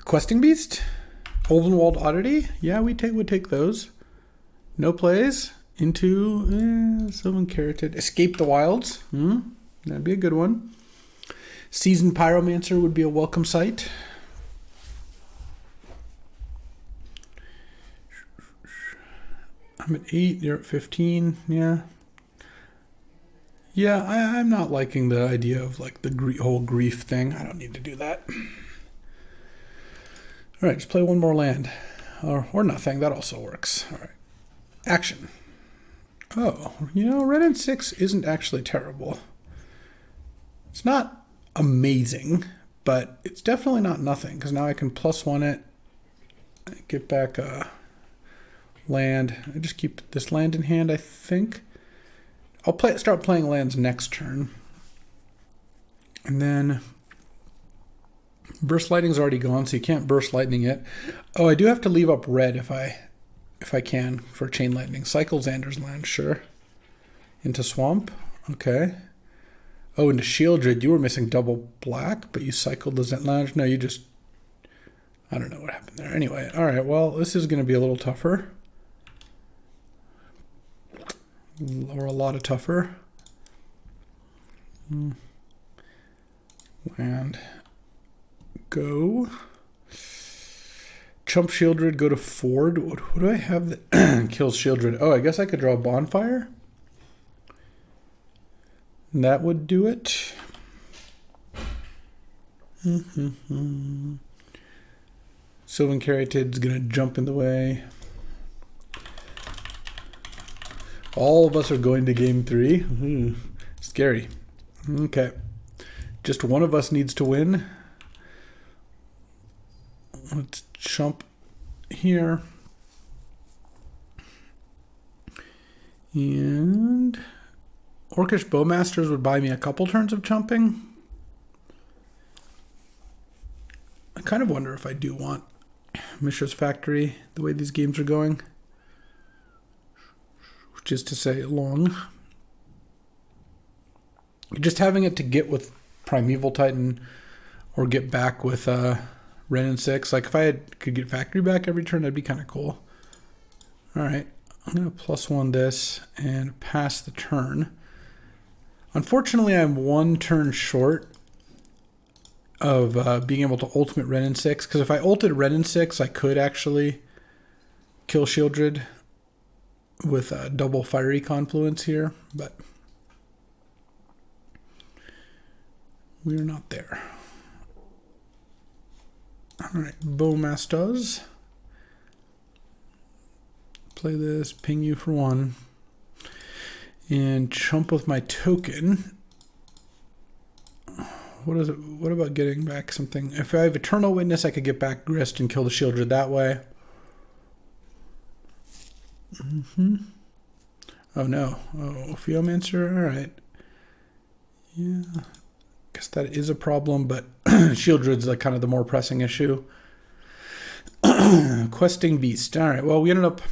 Questing Beast? Olvenwald Oddity? Yeah, would take those. No plays. into Sylvan Carotid. Escape the Wilds. That'd be a good one. Seasoned Pyromancer would be a welcome sight. I'm at 8, you're at 15, yeah. Yeah, I'm not liking the idea of like the whole grief thing. I don't need to do that. All right, just play one more land. Or nothing, that also works. All right, action. Oh, red and 6 isn't actually terrible. It's not amazing, but it's definitely not nothing, because now I can +1 it, get back land. I just keep this land in hand, I think. I'll start playing lands next turn. And then Burst Lightning's already gone, so you can't Burst Lightning it. Oh, I do have to leave up red if I can for Chain Lightning. Cycle Xander's land, sure. Into Swamp, okay. Oh, into Shieldred, you were missing double black, but you cycled the Lounge. No, you just... I don't know what happened there. Anyway, all right, well, this is going to be a little tougher. Or a lot of tougher. And go. Chump Shieldred, go to Ford. What do I have that kills Shieldred? Oh, I guess I could draw Bonfire. That would do it. Sylvan Carotid's gonna jump in the way. All of us are going to game 3. Scary. Okay. Just one of us needs to win. Let's jump here. And Orcish Bowmasters would buy me a couple turns of chumping. I kind of wonder if I do want Mishra's Factory the way these games are going. Which is to say long. Just having it to get with Primeval Titan or get back with Ren and 6. Like if I could get Factory back every turn, that'd be kind of cool. All right, I'm going to +1 this and pass the turn. Unfortunately, I'm 1 turn short of being able to ultimate Ren and 6. Because if I ulted Ren and 6, I could actually kill Shieldred with a double Fiery Confluence here, but we're not there. All right, Bowmasters. Play this, ping you for 1. And chump with my token. What is it? What about getting back something? If I have Eternal Witness, I could get back Grist and kill the Shieldred that way. Oh no. Oh, Geomancer. All right. Yeah. Guess that is a problem, but Shieldred's like kind of the more pressing issue. Questing Beast. All right. Well, we ended up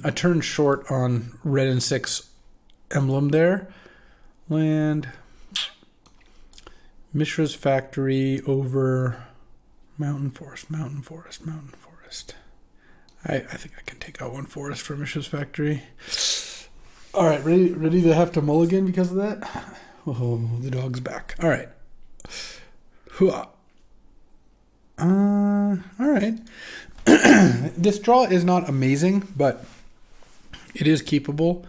a turn short on Red and 6 emblem there. Land. Mishra's Factory over Mountain Forest, Mountain Forest, Mountain Forest. I think I can take out 1 forest for Mishra's Factory. All right, ready to have to mulligan because of that? Oh, the dog's back. All right. Hooah. All right. This draw is not amazing, but it is keepable.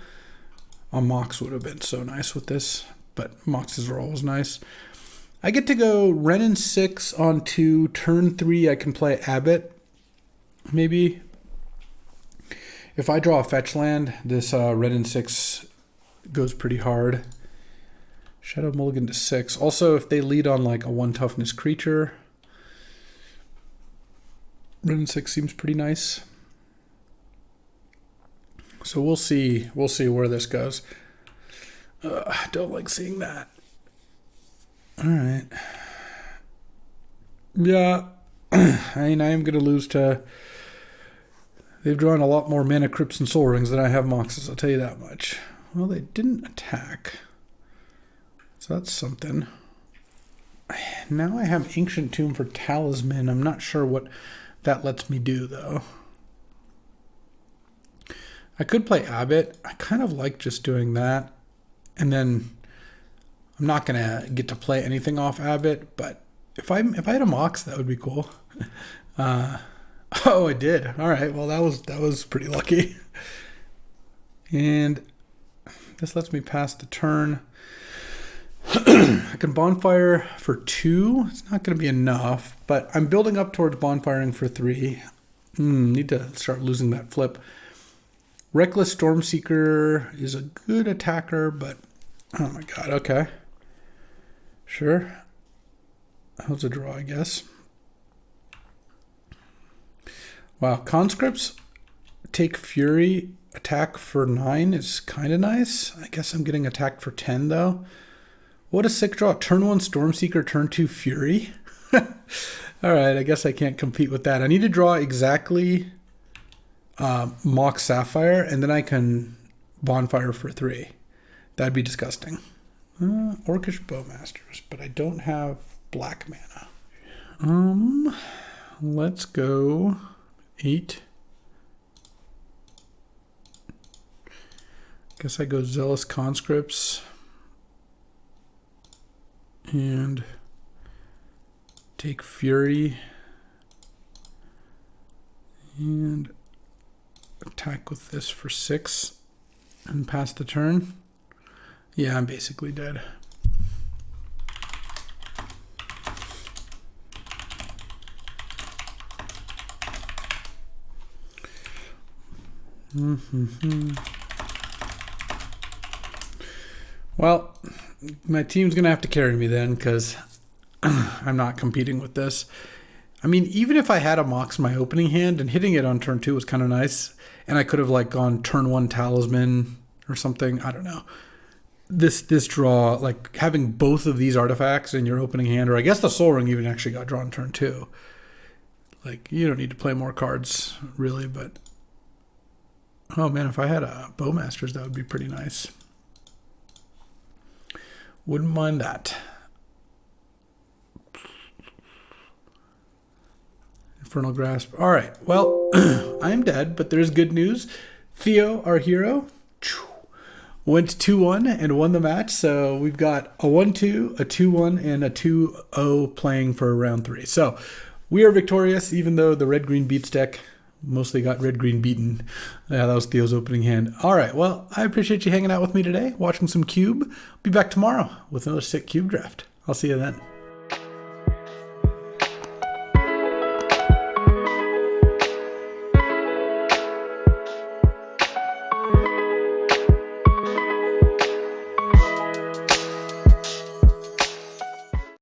A Mox would have been so nice with this, but Moxes are always nice. I get to go Ren and 6 on 2. Turn 3, I can play Abbot. Maybe. If I draw a fetch land, this Ren and 6 goes pretty hard. Shadow Mulligan to 6. Also, if they lead on like a 1 toughness creature, Ren and 6 seems pretty nice. So we'll see where this goes. I don't like seeing that. All right. Yeah. I mean, I am going to lose to... They've drawn a lot more Mana Crypts and Soul Rings than I have Moxes, I'll tell you that much. Well, they didn't attack. So that's something. Now I have Ancient Tomb for Talisman. I'm not sure what that lets me do, though. I could play Abbott. I kind of like just doing that. And then I'm not going to get to play anything off Abbott, but if I had a Mox, that would be cool. Oh, I did. All right. Well, that was pretty lucky. And this lets me pass the turn. I can Bonfire for 2. It's not going to be enough, but I'm building up towards Bonfiring for 3. Need to start losing that flip. Reckless Stormseeker is a good attacker, but oh my god, okay. Sure. That was a draw, I guess. Wow, conscripts take Fury, attack for 9 is kind of nice. I guess I'm getting attacked for 10 though. What a sick draw. Turn 1 Stormseeker, turn 2 Fury. Alright, I guess I can't compete with that. I need to draw exactly Mox Sapphire, and then I can Bonfire for 3. That'd be disgusting. Orcish Bowmasters, but I don't have black mana. Let's go 8. Guess I go Zealous Conscripts and take Fury and attack with this for 6 and pass the turn. Yeah, I'm basically dead. Well, my team's going to have to carry me then because I'm not competing with this. I mean, even if I had a Mox in my opening hand and hitting it on turn 2 was kind of nice, and I could have like gone turn 1 Talisman or something, I don't know. This draw, like having both of these artifacts in your opening hand, or I guess the Soul Ring even actually got drawn turn 2. Like, you don't need to play more cards, really, but oh man, if I had a Bowmasters, that would be pretty nice. Wouldn't mind that. Infernal Grasp. All right, well, I'm dead, but there's good news. Theo, our hero, went 2-1 and won the match. So we've got a 1-2, a 2-1, and a 2-0 playing for round 3. So we are victorious, even though the red-green beats deck mostly got red-green beaten. Yeah, that was Theo's opening hand. All right, well, I appreciate you hanging out with me today, watching some Cube. Be back tomorrow with another sick Cube draft. I'll see you then.